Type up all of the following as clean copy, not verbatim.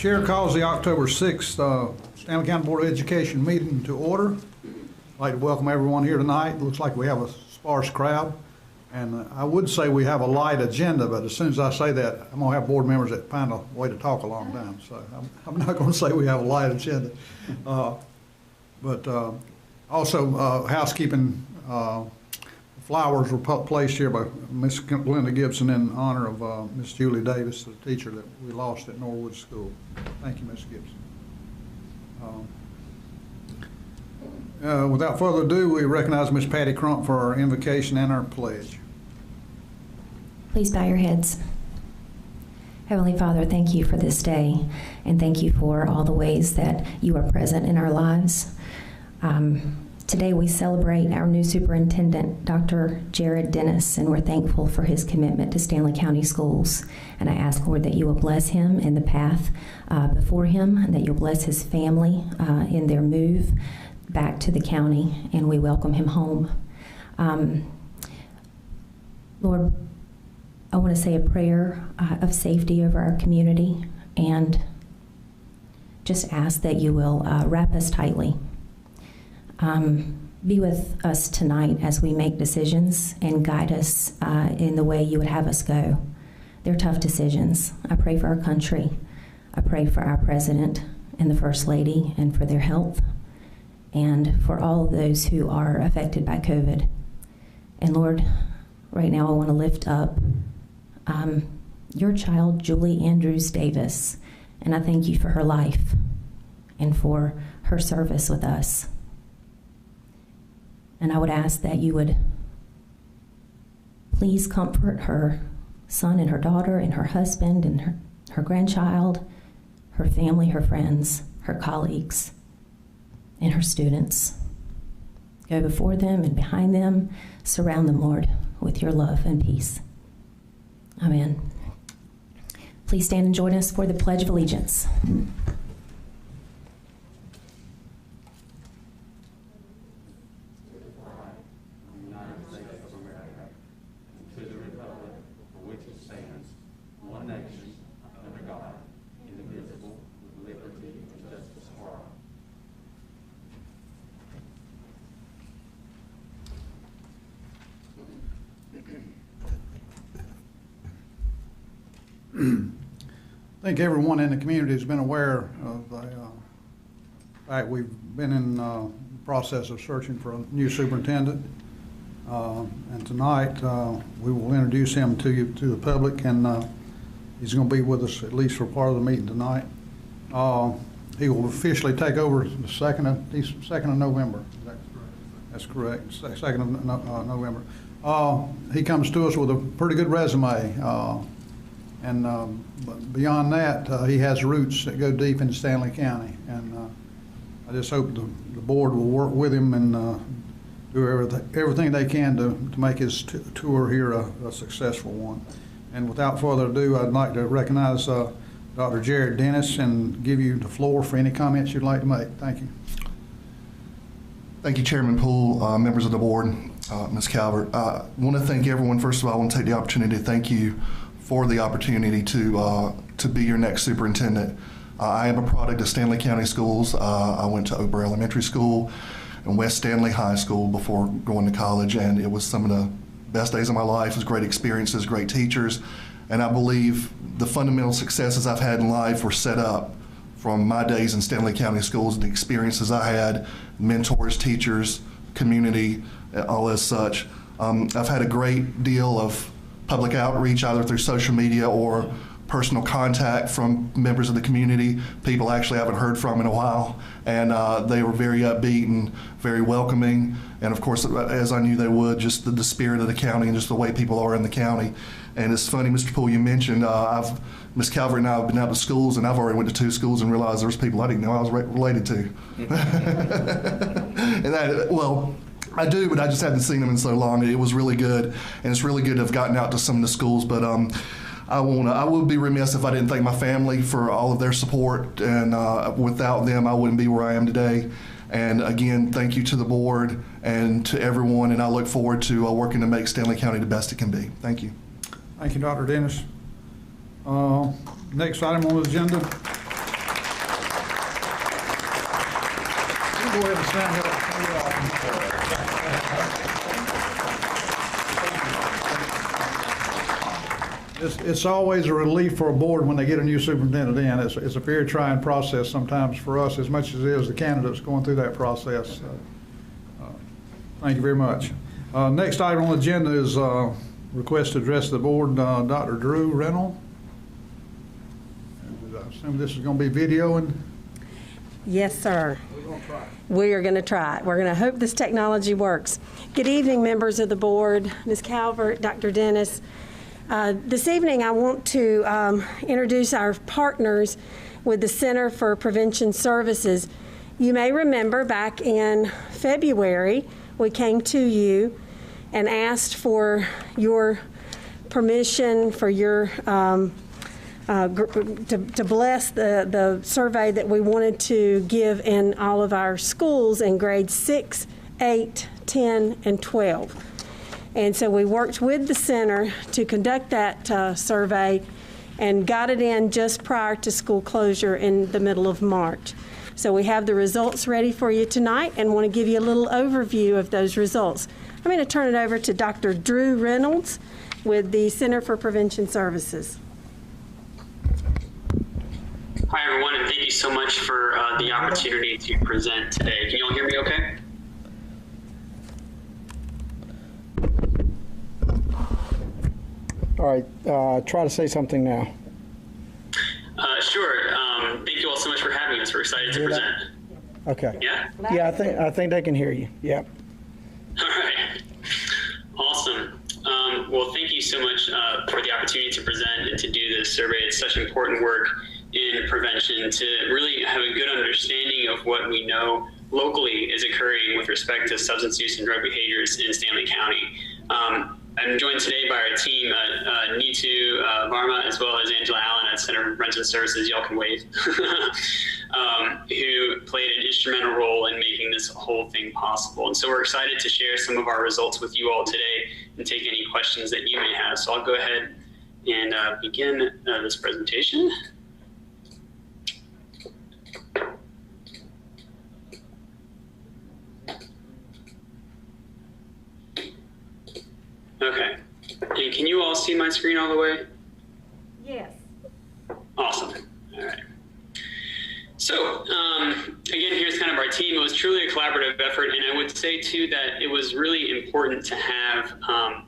Chair calls the October 6th Stanley County Board of Education meeting to order. I'd like to welcome everyone here tonight. It looks like we have a sparse crowd. And I would say we have a light agenda, but as soon as I say that, I'm going to have board members that find a way to talk a long time. So I'm not going to say we have a light agenda. Also, housekeeping flowers were placed here by Miss Glenda Gibson in honor of Miss Julie Davis, the teacher that we lost at Norwood School. Thank you, Miss Gibson. Without further ado, we recognize Miss Patty Crump for our invocation and our pledge. Please bow your heads. Heavenly Father, thank you for this day, and thank you for all the ways that you are present in our lives. Today we celebrate our new superintendent, Dr. Jared Dennis, and we're thankful for his commitment to Stanley County Schools. And I ask, Lord, that you will bless him in the path before him, and that you'll bless his family in their move back to the county, and we welcome him home. Lord, I want to say a prayer of safety over our community, and just ask that you will wrap us tightly. Be with us tonight as we make decisions and guide us in the way you would have us go. They're tough decisions. I pray for our country. I pray for our president and the First Lady and for their health, and for all of those who are affected by COVID. And Lord, right now I want to lift up your child, Julie Andrews Davis, and I thank you for her life and for her service with us. And I would ask that you would please comfort her son and her daughter and her husband and her grandchild, her family, her friends, her colleagues, and her students. Go before them and behind them. Surround them, Lord, with your love and peace. Amen. Please stand and join us for the Pledge of Allegiance. I think everyone in the community has been aware of the fact we've been in the process of searching for a new superintendent. And tonight we will introduce him to the public, and he's going to be with us at least for part of the meeting tonight. He will officially take over the 2nd of November. That's correct, 2nd of November. He comes to us with a pretty good resume. But beyond that, he has roots that go deep into Stanley County, and I just hope the board will work with him and do everything they can to make his tour here a successful one. And without further ado, I'd like to recognize Dr. Jared Dennis and give you the floor for any comments you'd like to make. Thank you. Thank you, Chairman Poole, members of the board, Ms. Calvert. I want to thank everyone. First of all, I want to take the opportunity to thank you for the opportunity to be your next superintendent. I am a product of Stanley County Schools. I went to Ober Elementary School and West Stanley High School before going to college, and it was some of the best days of my life. It was great experiences, great teachers, and I believe the fundamental successes I've had in life were set up from my days in Stanley County Schools and the experiences I had, mentors, teachers, community, all as such. I've had a great deal of public outreach, either through social media or personal contact from members of the community, people I actually haven't heard from in a while, and they were very upbeat and very welcoming, and of course, as I knew they would, just the spirit of the county and just the way people are in the county. And it's funny, Mr. Poole, you mentioned, Ms. Calvert and I have been out to schools, and I've already went to 2 schools and realized there was people I didn't know I was related to. And that, well, I do, but I just hadn't seen them in so long. It was really good, and it's really good to have gotten out to some of the schools. But I would be remiss if I didn't thank my family for all of their support, and without them, I wouldn't be where I am today. And again, thank you to the board and to everyone, and I look forward to working to make Stanley County the best it can be. Thank you. Thank you, Dr. Dennis. Next item on the agenda go ahead and stand up. It's always a relief for a board when they get a new superintendent in. It's a very trying process sometimes for us as much as it is the candidates going through that process. Thank you very much. Next item on the agenda is request to address the board, Dr. Drew Reynolds. I assume this is going to be videoing. Yes, sir. We're going to try it. We are going to try it. We're going to hope this technology works. Good evening, members of the board, Ms. Calvert, Dr. Dennis. This evening, I want to introduce our partners with the Center for Prevention Services. You may remember back in February, we came to you and asked for your permission, for your to bless the survey that we wanted to give in all of our schools in grades 6, 8, 10, and 12. And so we worked with the center to conduct that survey and got it in just prior to school closure in the middle of March. So we have the results ready for you tonight and want to give you a little overview of those results. I'm going to turn it over to Dr. Drew Reynolds with the Center for Prevention Services. Hi, everyone, and thank you so much for the opportunity to present today. Can you all hear me okay? All right, try to say something now. Sure. Thank you all so much for having us. We're excited to present. Okay. Yeah? Yeah, I think they can hear you. Yeah. All right. Awesome. Well, thank you so much for the opportunity to present and to do this survey. It's such important work in prevention to really have a good understanding of what we know locally is occurring with respect to substance use and drug behaviors in Stanley County. I'm joined today by our team, Neetu Varma, as well as Angela Allen at Center for Prevention Services, y'all can wave, who played an instrumental role in making this whole thing possible. And so we're excited to share some of our results with you all today and take any questions that you may have. So I'll go ahead and begin this presentation. Okay, and can you all see my screen all the way? Yes. Awesome, all right. So, again, here's kind of our team. It was truly a collaborative effort, and I would say, too, that it was really important to have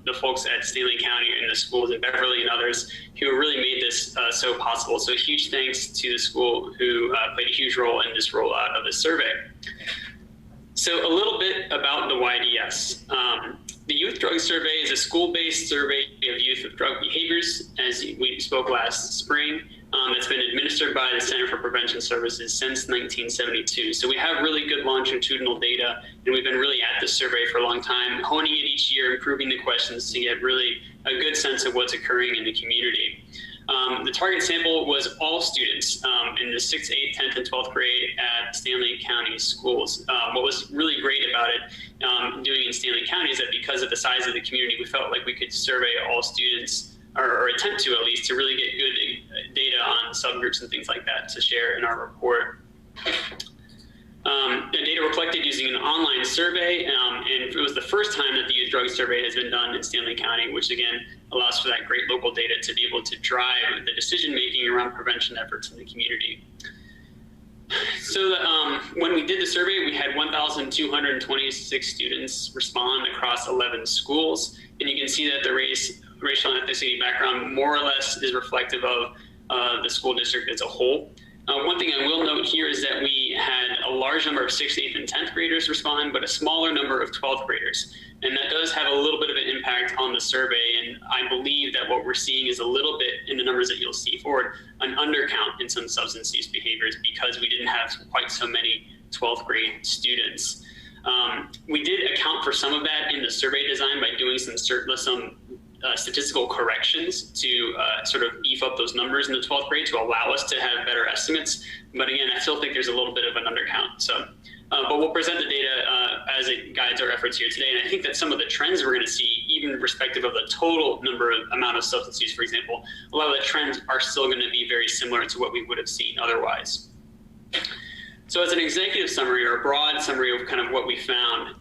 the folks at Stanley County and the schools in Beverly and others who really made this so possible. So huge thanks to the school who played a huge role in this rollout of the survey. So a little bit about the YDS. The Youth Drug Survey is a school-based survey of youth with drug behaviors, as we spoke last spring. It's been administered by the Center for Prevention Services since 1972. So we have really good longitudinal data, and we've been really at this survey for a long time, honing it each year, improving the questions to get really a good sense of what's occurring in the community. The target sample was all students in the 6th, 8th, 10th, and 12th grade at Stanley County schools. What was really great about it doing in Stanley County is that because of the size of the community, we felt like we could survey all students, or attempt to at least, to really get good data on subgroups and things like that to share in our report. The data were collected using an online survey, and it was the first time that the Youth Drug Survey has been done in Stanley County, which again allows for that great local data to be able to drive the decision-making around prevention efforts in the community. So when we did the survey, we had 1,226 students respond across 11 schools, and you can see that the racial and ethnicity background more or less is reflective of the school district as a whole. One thing I will note here is that we had a large number of 6th, 8th, and 10th graders respond, but a smaller number of 12th graders. And that does have a little bit of an impact on the survey. And I believe that what we're seeing is a little bit in the numbers that you'll see forward, an undercount in some substance use behaviors because we didn't have quite so many 12th grade students. We did account for some of that in the survey design by doing some statistical corrections to sort of beef up those numbers in the 12th grade to allow us to have better estimates. But again, I still think there's a little bit of an undercount. So, but we'll present the data as it guides our efforts here today. And I think that some of the trends we're going to see, even respective of the total amount of substance use, for example, a lot of the trends are still going to be very similar to what we would have seen otherwise. So as an executive summary or a broad summary of kind of what we found,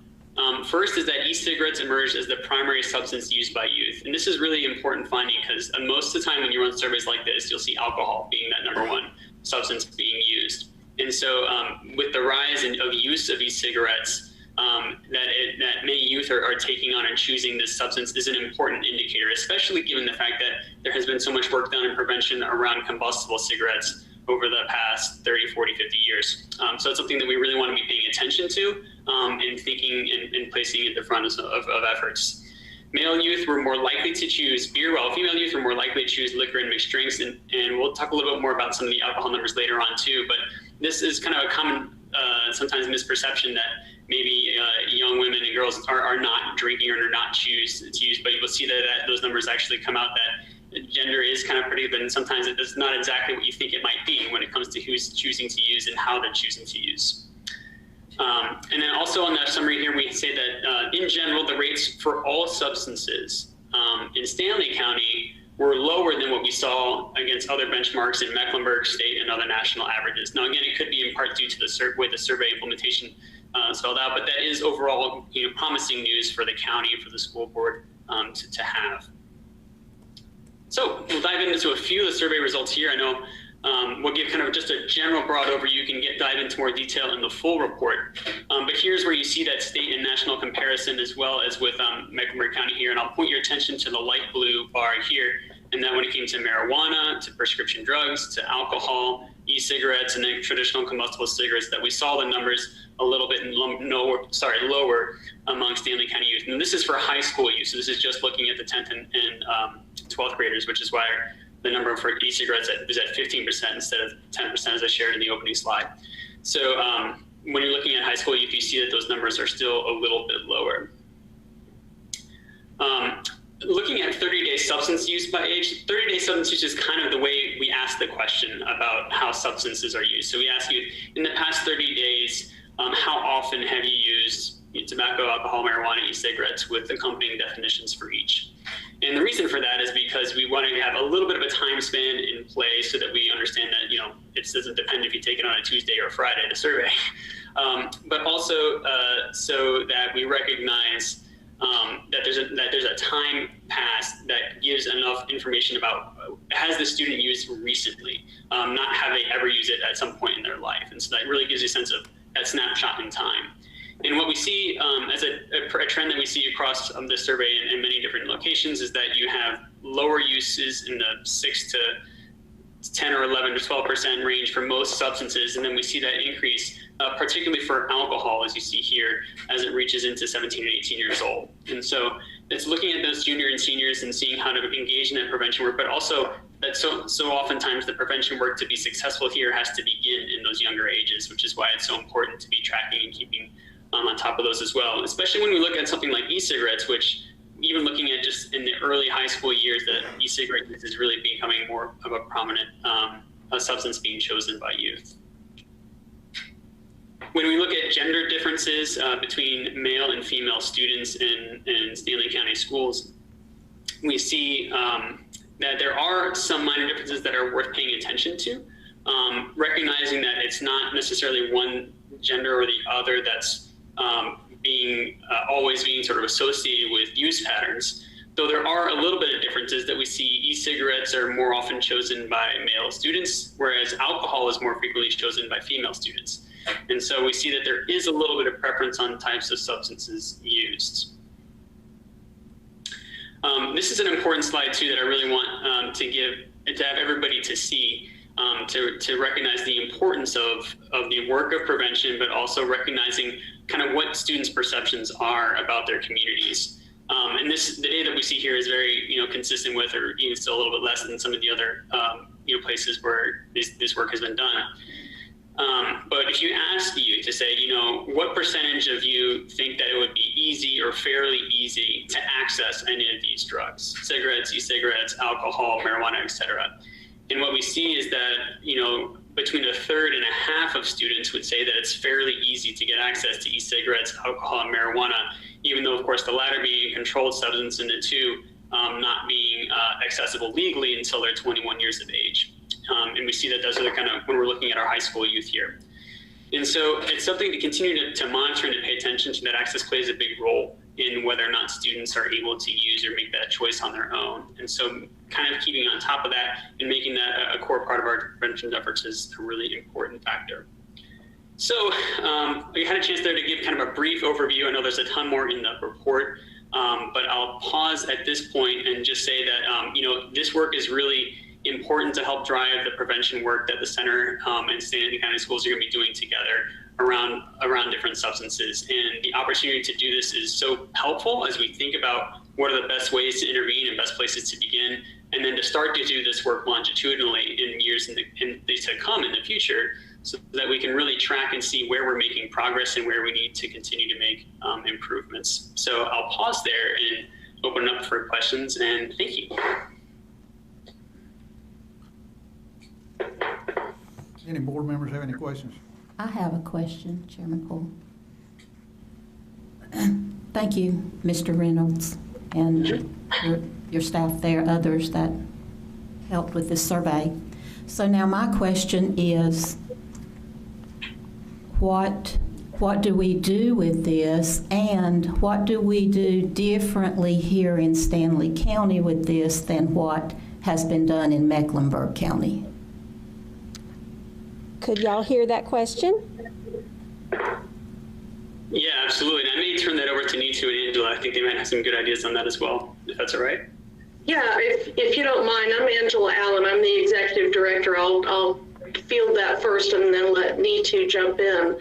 first is that e-cigarettes emerged as the primary substance used by youth. And this is really important finding because most of the time when you run surveys like this, you'll see alcohol being that #1 substance being used. And so with the rise of use of e-cigarettes, that many youth are taking on and choosing this substance is an important indicator, especially given the fact that there has been so much work done in prevention around combustible cigarettes over the past 30, 40, 50 years. So it's something that we really want to be paying attention to and thinking and placing at the front of efforts. Male youth were more likely to choose beer, while female youth were more likely to choose liquor and mixed drinks. And we'll talk a little bit more about some of the alcohol numbers later on too, but this is kind of a common, sometimes misperception that maybe young women and girls are not drinking or not choose to use, but you will see that those numbers actually come out that gender is kind of pretty, but sometimes it's not exactly what you think it might be when it comes to who's choosing to use and how they're choosing to use. And then also on that summary here, we say that in general, the rates for all substances in Stanley County were lower than what we saw against other benchmarks in Mecklenburg State and other national averages. Now, again, it could be in part due to the way the survey implementation spelled out, but that is overall promising news for the county and for the school board to have. So we'll dive into a few of the survey results here. I know we'll give kind of just a general broad overview. You can dive into more detail in the full report. But here's where you see that state and national comparison as well as with Mecklenburg County here. And I'll point your attention to the light blue bar here. And then when it came to marijuana, to prescription drugs, to alcohol, e-cigarettes, and then traditional combustible cigarettes, that we saw the numbers a little bit lower among Stanley County youth. And this is for high school youth. So this is just looking at the 10th and 12th graders, which is why the number for e-cigarettes is at 15% instead of 10% as I shared in the opening slide. So when you're looking at high school youth, you see that those numbers are still a little bit lower. Looking at 30-day substance use by age, 30-day substance use is kind of the way we ask the question about how substances are used. So we ask you, in the past 30 days, how often have you used tobacco, alcohol, marijuana, e-cigarettes with accompanying definitions for each? And the reason for that is because we want to have a little bit of a time span in play so that we understand that, it doesn't depend if you take it on a Tuesday or Friday, the survey, but also so that we recognize that there's a time passed that gives enough information about has the student used recently, not have they ever used it at some point in their life. And so that really gives you a sense of that snapshot in time. And what we see as a trend that we see across the survey in many different locations is that you have lower uses in the 6 to 10 or 11 to 12% range for most substances. And then we see that increase, particularly for alcohol, as you see here, as it reaches into 17 and 18 years old. And so it's looking at those junior and seniors and seeing how to engage in that prevention work, but also that so oftentimes the prevention work to be successful here has to begin in those younger ages, which is why it's so important to be tracking and keeping on top of those as well, especially when we look at something like e-cigarettes, which even looking at just in the early high school years, that e-cigarette use is really becoming more of a prominent substance being chosen by youth. When we look at gender differences between male and female students in Stanley County schools, we see that there are some minor differences that are worth paying attention to, recognizing that it's not necessarily one gender or the other that's always being sort of associated with use patterns, though there are a little bit of differences that we see. E-cigarettes are more often chosen by male students, whereas alcohol is more frequently chosen by female students. And so we see that there is a little bit of preference on types of substances used. This is an important slide too that I really want to have everybody to see. To recognize the importance of the work of prevention, but also recognizing kind of what students' perceptions are about their communities. And the data that we see here is very, consistent with, or even still a little bit less than some of the other, places where this work has been done. But if you ask you to say, what percentage of you think that it would be easy or fairly easy to access any of these drugs, cigarettes, e-cigarettes, alcohol, marijuana, et cetera? And what we see is that, between a third and a half of students would say that it's fairly easy to get access to e-cigarettes, alcohol, and marijuana, even though, of course, the latter being a controlled substance and the two not being accessible legally until they're 21 years of age. And we see that those are the kind of, when we're looking at our high school youth here. And so it's something to continue to monitor and to pay attention to. That access plays a big role in whether or not students are able to use or make that choice on their own. And so kind of keeping on top of that and making that a core part of our prevention efforts is a really important factor. So we had a chance there to give kind of a brief overview. I know there's a ton more in the report, but I'll pause at this point and just say that, this work is really important to help drive the prevention work that the center and Stanley County Schools are going to be doing together around different substances. And the opportunity to do this is so helpful as we think about what are the best ways to intervene and best places to begin, and then to start to do this work longitudinally in years to come in the future, so that we can really track and see where we're making progress and where we need to continue to make improvements. So I'll pause there and open up for questions, and thank you. Any board members have any questions? I have a question, Chairman Poole. Thank you, Mr. Reynolds, and your staff there, others that helped with this survey. So now my question is, what do we do with this, and what do we do differently here in Stanley County with this than what has been done in Mecklenburg County? Could y'all hear that question? Yeah, absolutely. And I may turn that over to Nitu and Angela. I think they might have some good ideas on that as well, if that's all right. Yeah, if you don't mind, I'm Angela Allen. I'm the executive director. I'll field that first and then let Nitu jump in.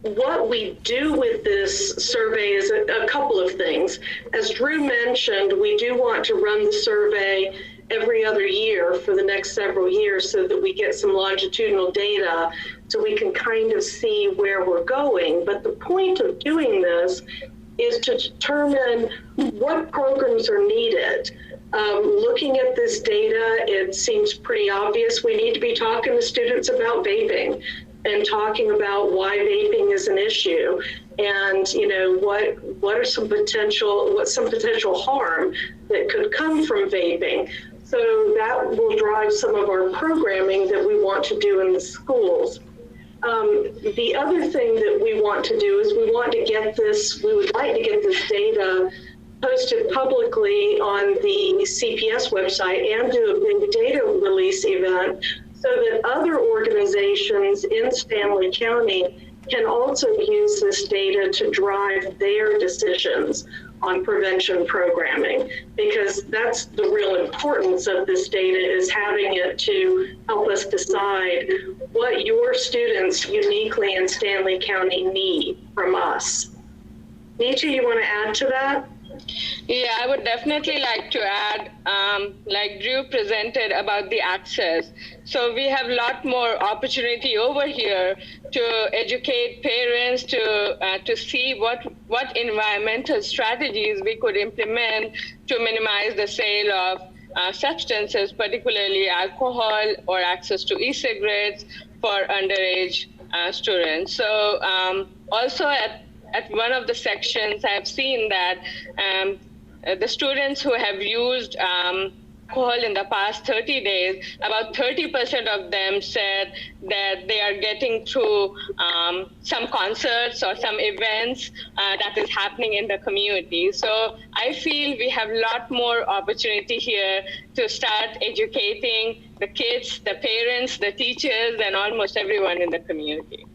What we do with this survey is a couple of things. As Drew mentioned, we do want to run the survey every other year for the next several years so that we get some longitudinal data so we can kind of see where we're going. But the point of doing this is to determine what programs are needed. Looking at this data, it seems pretty obvious we need to be talking to students about vaping and talking about why vaping is an issue, and what's some potential harm that could come from vaping. So that will drive some of our programming that we want to do in the schools. The other thing that we want to do is we would like to get this data posted publicly on the CPS website and do a big data release event so that other organizations in Stanley County can also use this data to drive their decisions on prevention programming, because that's the real importance of this data, is having it to help us decide what your students uniquely in Stanley County need from us. Nitu, you want to add to that? Yeah, I would definitely like to add, like Drew presented about the access. So we have a lot more opportunity over here to educate parents, to see what environmental strategies we could implement to minimize the sale of substances, particularly alcohol or access to e-cigarettes for underage students. So also at one of the sections, I've seen that the students who have used alcohol in the past 30 days, about 30% of them said that they are getting through some concerts or some events that is happening in the community. So I feel we have a lot more opportunity here to start educating the kids, the parents, the teachers, and almost everyone in the community.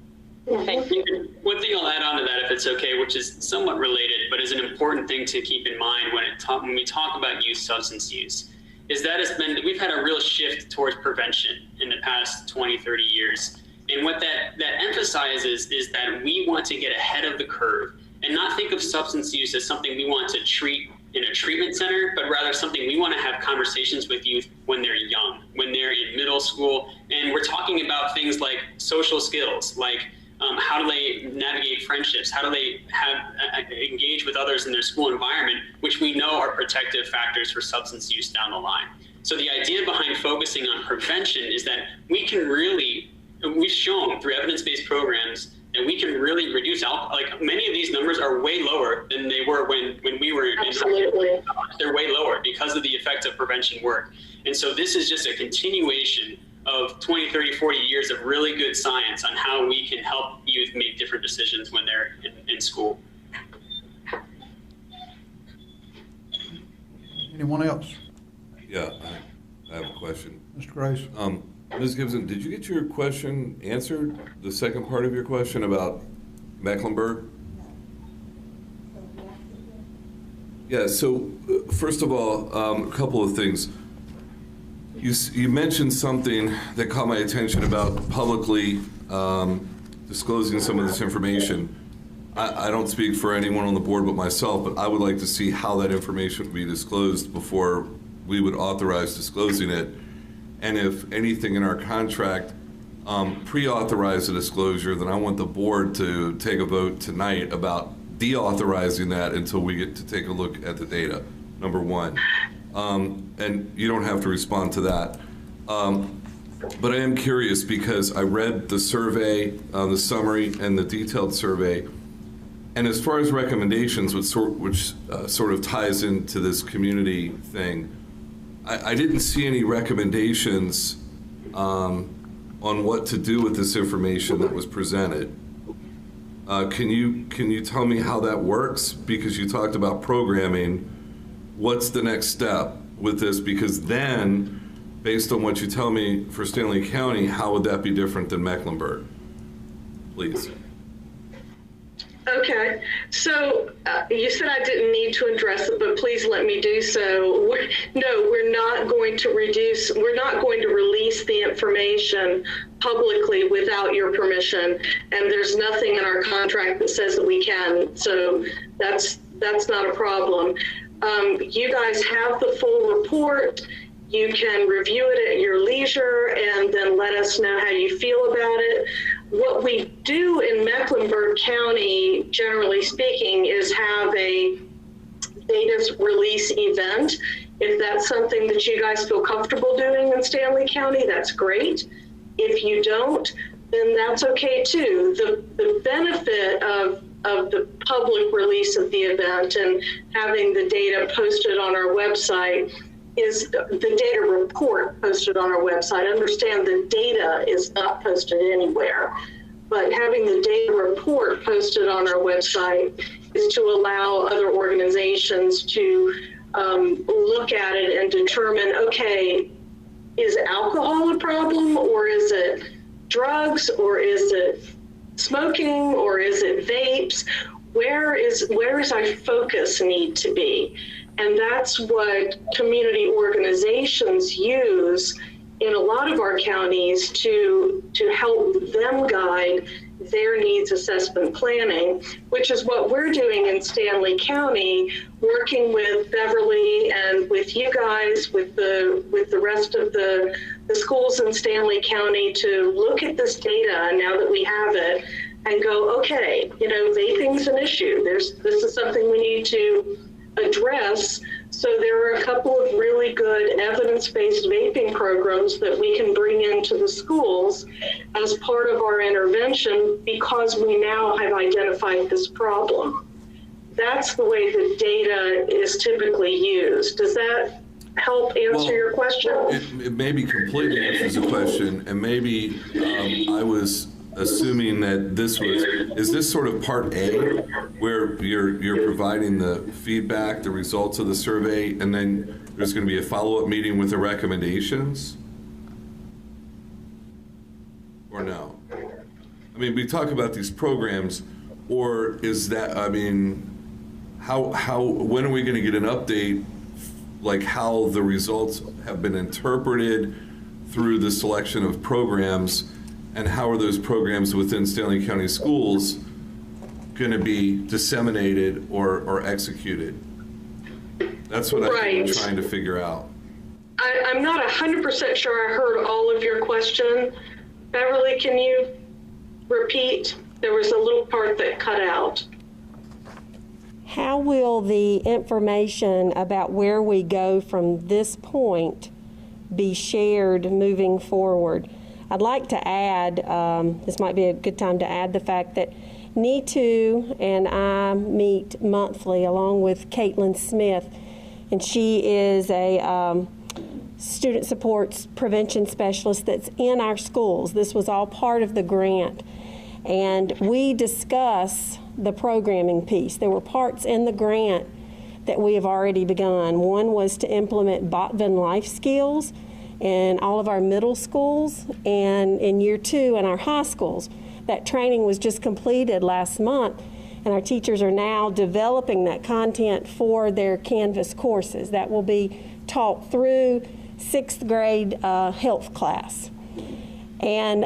Thank you. One thing I'll add on to that, if it's okay, which is somewhat related, but is an important thing to keep in mind when we talk about youth substance use, is that we've had a real shift towards prevention in the past 20, 30 years. And what that emphasizes is that we want to get ahead of the curve and not think of substance use as something we want to treat in a treatment center, but rather something we want to have conversations with youth when they're young, when they're in middle school. And we're talking about things like social skills, like how do they navigate friendships? How do they engage with others in their school environment, which we know are protective factors for substance use down the line. So the idea behind focusing on prevention is that we've shown through evidence-based programs that we can really reduce alcohol. Like, many of these numbers are way lower than they were when we were Absolutely. They're way lower because of the effect of prevention work. And so this is just a continuation of 20, 30, 40 years of really good science on how we can help youth make different decisions when they're in school. Anyone else? Yeah, I have a question. Mr. Grace? Ms. Gibson, did you get your question answered, the second part of your question about Mecklenburg? Yeah, so first of all, a couple of things. You mentioned something that caught my attention about publicly disclosing some of this information. I don't speak for anyone on the board but myself, but I would like to see how that information would be disclosed before we would authorize disclosing it. And if anything in our contract pre-authorize a disclosure, then I want the board to take a vote tonight about deauthorizing that until we get to take a look at the data, number one. And you don't have to respond to that. But I am curious because I read the survey, the summary, and the detailed survey. And as far as recommendations, which sort of ties into this community thing, I didn't see any recommendations on what to do with this information that was presented. Can you tell me how that works? Because you talked about programming. What's the next step with this? Because then, based on what you tell me for Stanley County, how would that be different than Mecklenburg? Please. Okay, so you said I didn't need to address it, but please let me do so. We're not going to release the information publicly without your permission, and there's nothing in our contract that says that we can, so that's not a problem. You guys have the full report. You can review it at your leisure and then let us know how you feel about it. What we do in Mecklenburg County, generally speaking, is have a data release event. If that's something that you guys feel comfortable doing in Stanley County, that's great. If you don't, then that's okay too. The benefit of the public release of the event and having the data posted on our website is the data report posted on our website. Understand the data is not posted anywhere, but having the data report posted on our website is to allow other organizations to look at it and determine, okay, is alcohol a problem, or is it drugs, or is it smoking, or is it vapes? Where is our focus need to be? And that's what community organizations use in a lot of our counties to help them guide their needs assessment planning, which is what we're doing in Stanley County, working with Beverly and with you guys, with the rest of the schools in Stanley County to look at this data now that we have it and go, okay, vaping's an issue. This is something we need to address. So there are a couple of really good evidence-based vaping programs that we can bring into the schools as part of our intervention because we now have identified this problem. That's the way the data is typically used. Does that help answer your question? It maybe completely answers the question, and maybe I was assuming that is this sort of part A, where you're providing the feedback, the results of the survey, and then there's going to be a follow-up meeting with the recommendations? Or no? I mean, we talk about these programs, or is that, I mean, when are we going to get an update, like how the results have been interpreted through the selection of programs? And how are those programs within Stanley County schools going to be disseminated or executed? That's what I'm trying to figure out. I'm not 100% sure I heard all of your question. Beverly, can you repeat? There was a little part that cut out. How will the information about where we go from this point be shared moving forward? I'd like to add, this might be a good time to add the fact that Neetu and I meet monthly along with Caitlin Smith, and she is a student supports prevention specialist that's in our schools. This was all part of the grant. And we discuss the programming piece. There were parts in the grant that we have already begun. One was to implement Botvan life skills in all of our middle schools and in year 2 in our high schools. That training was just completed last month, and our teachers are now developing that content for their Canvas courses. That will be taught through 6th grade health class. And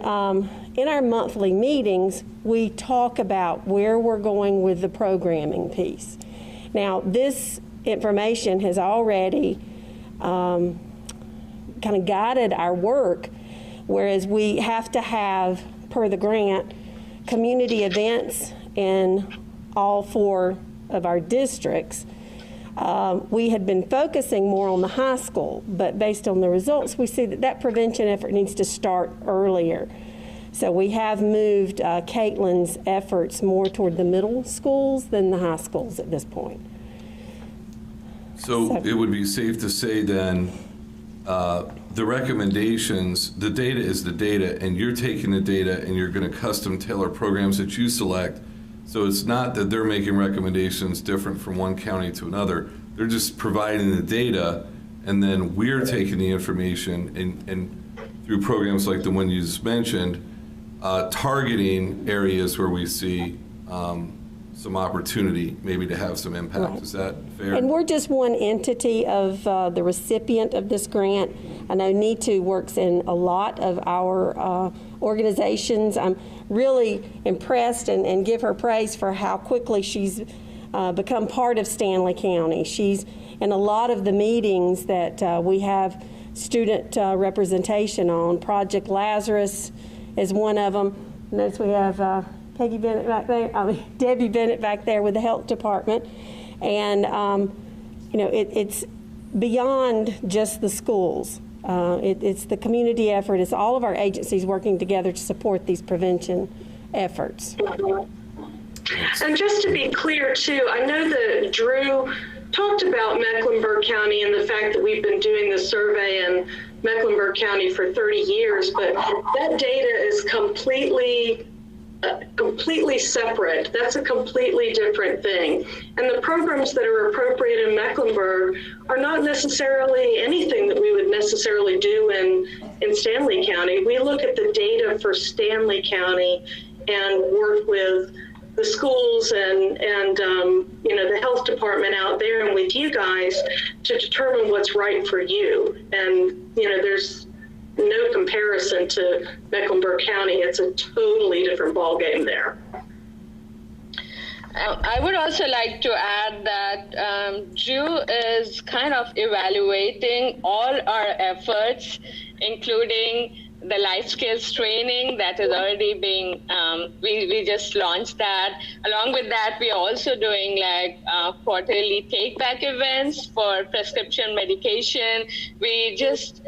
in our monthly meetings, we talk about where we're going with the programming piece. Now, this information has already kind of guided our work, whereas we have to have, per the grant, community events in all 4 of our districts. We had been focusing more on the high school, but based on the results, we see that that prevention effort needs to start earlier. So we have moved Caitlin's efforts more toward the middle schools than the high schools at this point. So it would be safe to say then, the recommendations, the data is the data, and you're taking the data and you're going to custom tailor programs that you select. So it's not that they're making recommendations different from one county to another. They're just providing the data, and then we're taking the information and through programs like the one you just mentioned, targeting areas where we see some opportunity maybe to have some impact. Right. Is that fair? And we're just one entity of the recipient of this grant. I know NITU works in a lot of our organizations. I'm really impressed and give her praise for how quickly she's become part of Stanley County. She's in a lot of the meetings that we have student representation on. Project Lazarus is one of them. Notice we have Peggy Bennett back there, Debbie Bennett back there with the health department. And, you know, it's beyond just the schools. It's the community effort. It's all of our agencies working together to support these prevention efforts. And just to be clear, too, I know that Drew talked about Mecklenburg County and the fact that we've been doing this survey in Mecklenburg County for 30 years, but that data is completely separate. That's a completely different thing. And the programs that are appropriate in Mecklenburg are not necessarily anything that we would necessarily do in Stanley County. We look at the data for Stanley County and work with the schools and you know, the health department out there and with you guys to determine what's right for you. And, you know, there's no comparison to Mecklenburg County. It's a totally different ballgame there. I would also like to add that Drew is kind of evaluating all our efforts, including the life skills training that is already being, we just launched that. Along with that, we are also doing like quarterly take-back events for prescription medication. We just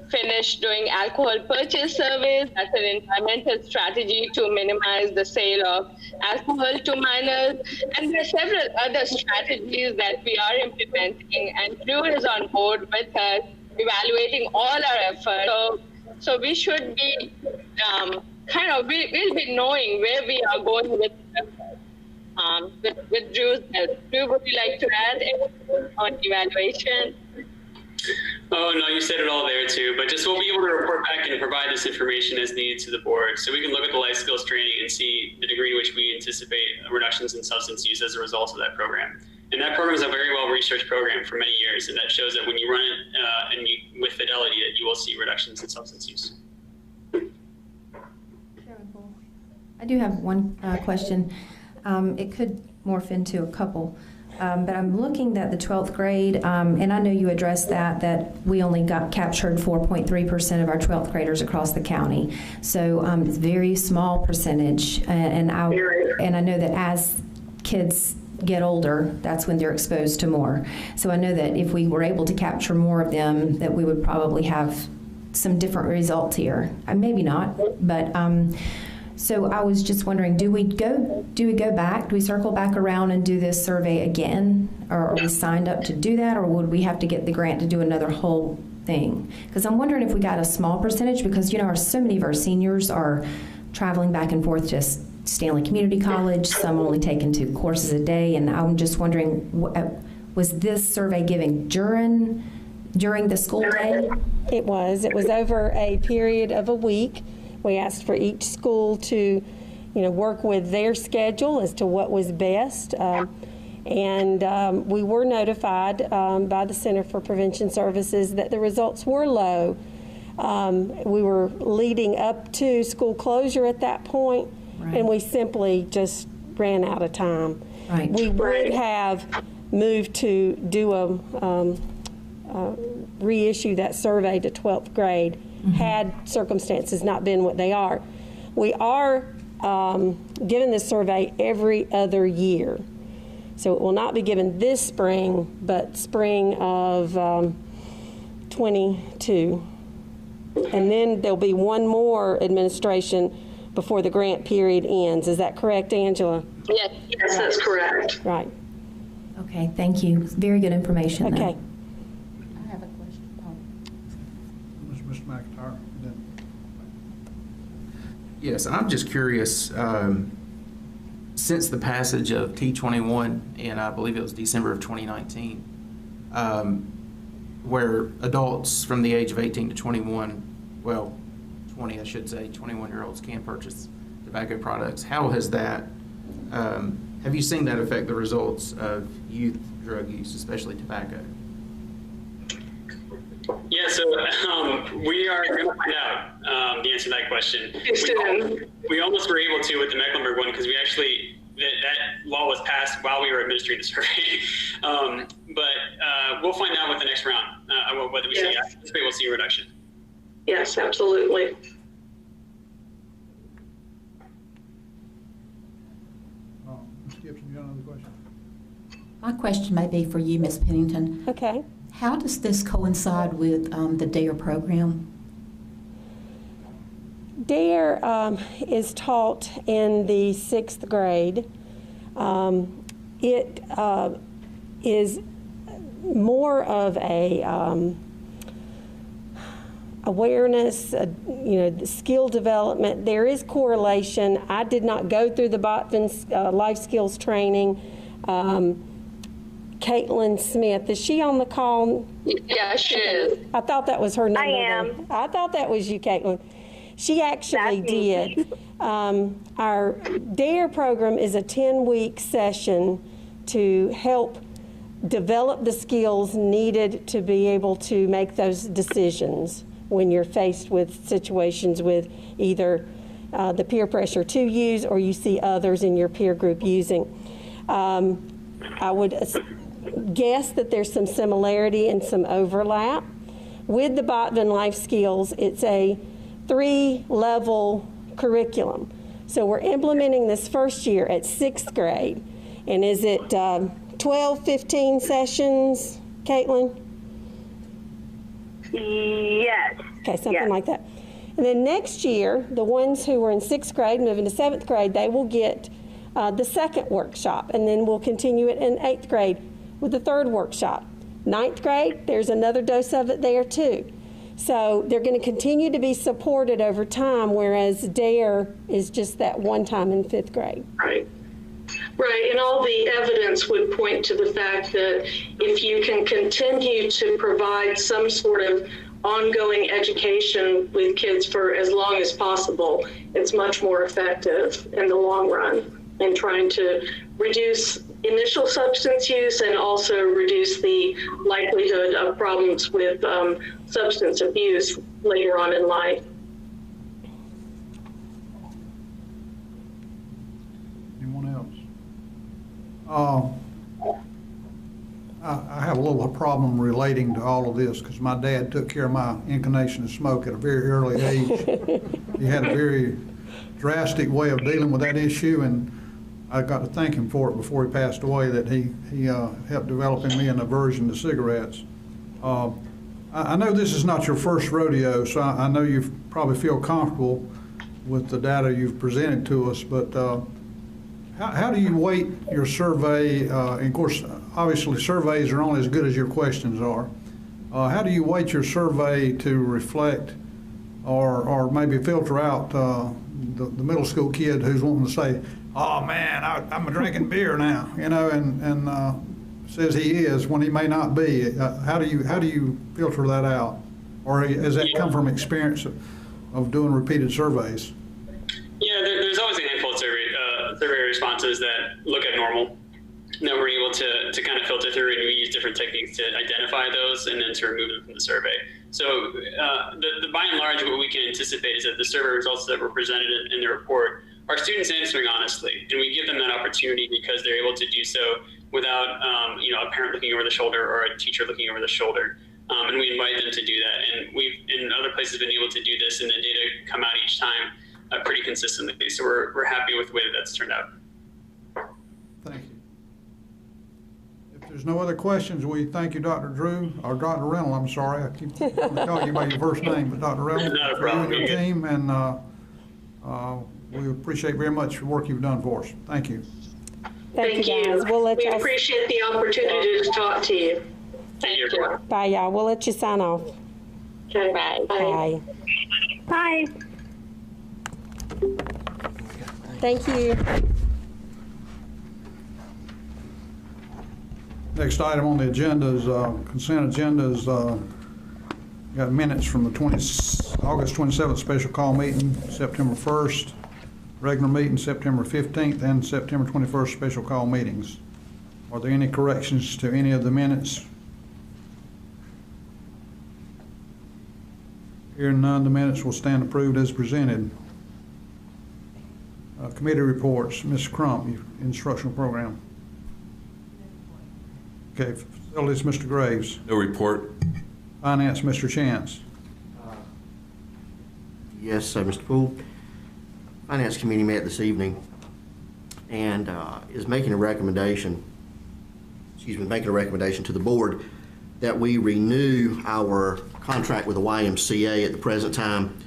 finished doing alcohol purchase surveys. That's an environmental strategy to minimize the sale of alcohol to minors. And there are several other strategies that we are implementing, and Drew is on board with us, evaluating all our efforts. So we should be we'll be knowing where we are going with Drew's help. Drew, would you like to add anything on evaluation? Oh, no, you said it all there too, but just we'll be able to report back and provide this information as needed to the board. So we can look at the life skills training and see the degree to which we anticipate reductions in substance use as a result of that program. And that program is a very well-researched program for many years, and that shows that when you run it with fidelity, that you will see reductions in substance use. I do have one question. It could morph into a couple, but I'm looking at the 12th grade, and I know you addressed that we only captured 4.3% of our 12th graders across the county. So it's a very small percentage, and I know that as kids get older, that's when they're exposed to more. So I know that if we were able to capture more of them, that we would probably have some different results here. Maybe not, but so I was just wondering, do we go back? Do we circle back around and do this survey again? Or are we signed up to do that, or would we have to get the grant to do another whole thing? Because I'm wondering if we got a small percentage, because, you know, so many of our seniors are traveling back and forth to Stanley Community College, some only taking 2 courses a day, and I'm just wondering, was this survey given during the school day? It was over a period of a week. We asked for each school to, work with their schedule as to what was best. And we were notified by the Center for Prevention Services that the results were low. We were leading up to school closure at that point, right, and we simply just ran out of time. Right. We would have moved to do reissue that survey to 12th grade had circumstances not been what they are. We are given this survey every other year. So it will not be given this spring, but spring of 22. And then there'll be one more administration before the grant period ends. Is that correct, Angela? Yes, that's correct. Right. Okay, thank you. Very good information. Okay. I have a question. Mr. McIntyre. Yes, I'm just curious, since the passage of T21, and I believe it was December of 2019, where adults from the age of 18 to 21, well, 20 I should say, 21-year-olds can purchase tobacco products, how has that, have you seen that affect the results of youth drug use, especially tobacco? Yeah, so we are going to find out the answer to that question. We almost were able to with the Mecklenburg one because we actually, that law was passed while we were administering the survey. But we'll find out with the next round whether we see, I anticipate we'll see a reduction. Yes, absolutely. Ms. Gibson, you got another question? My question may be for you, Ms. Pennington. Okay. How does this coincide with the DARE program? DARE is taught in the 6th grade. It is more of a awareness, skill development. There is correlation. I did not go through the Botvin's life skills training. Caitlin Smith, is she on the call? Yeah, she is. I thought that was her number. I am. Then. I thought that was you, Caitlin. She actually did. Our DARE program is a 10-week session to help develop the skills needed to be able to make those decisions when you're faced with situations with either the peer pressure to use or you see others in your peer group using. I would guess that there's some similarity and some overlap. With the Botvin Life Skills, it's a 3-level curriculum. So we're implementing this first year at 6th grade. And is it 12, 15 sessions, Caitlin? Yes. Okay, something like that. And then next year, the ones who were in 6th grade moving to 7th grade, they will get the 2nd workshop, and then we'll continue it in 8th grade with the 3rd workshop. 9th grade, there's another dose of it there too. So they're going to continue to be supported over time, whereas DARE is just that one time in 5th grade. Right. Right, and all the evidence would point to the fact that if you can continue to provide some sort of ongoing education with kids for as long as possible, it's much more effective in the long run in trying to reduce initial substance use and also reduce the likelihood of problems with substance abuse later on in life. Anyone else? I have a little problem relating to all of this because my dad took care of my inclination to smoke at a very early age. He had a very drastic way of dealing with that issue, and I got to thank him for it before he passed away, that he helped develop in me an aversion to cigarettes. I know this is not your first rodeo, so I know you probably feel comfortable with the data you've presented to us, but how do you weight your survey? And of course, obviously surveys are only as good as your questions are. How do you weight your survey to reflect or maybe filter out the middle school kid who's wanting to say, oh man, I'm drinking beer now, and says he is when he may not be? How do you filter that out? Or has that come from experience of doing repeated surveys? Yeah, there's always a handful of survey responses that look abnormal that we're able to kind of filter through, and we use different techniques to identify those and then to remove them from the survey. So by and large, what we can anticipate is that the survey results that were presented in the report are students answering honestly, and we give them that opportunity because they're able to do so without a parent looking over the shoulder or a teacher looking over the shoulder. And we invite them to do that. And we've, in other places, been able to do this, and the data come out each time pretty consistently. So we're happy with the way that's turned out. Thank you. If there's no other questions, we thank you, Dr. Drew, or Dr. Reynolds, I'm sorry. I keep calling you by your first name, but Dr. Reynolds, Not a for problem. you and your team, and we appreciate very much the work you've done for us. Thank you. Thank you, guys. We'll let We y'all. appreciate the opportunity to talk to you. Thank you. Bye, y'all. We'll let you sign off. Okay. Bye. Bye. Bye. Thank you. Next item on the agenda is consent agenda is got minutes from the August 27th special call meeting, September 1st, regular meeting September 15th, and September 21st special call meetings. Are there any corrections to any of the minutes? Hearing none, the minutes will stand approved as presented. Committee reports, Ms. Crump, instructional program. Okay, facilities, Mr. Graves. No report. Finance, Mr. Chance. Yes, Mr. Poole. Finance Committee met this evening and is making a recommendation to the board that we renew our contract with the YMCA at the present time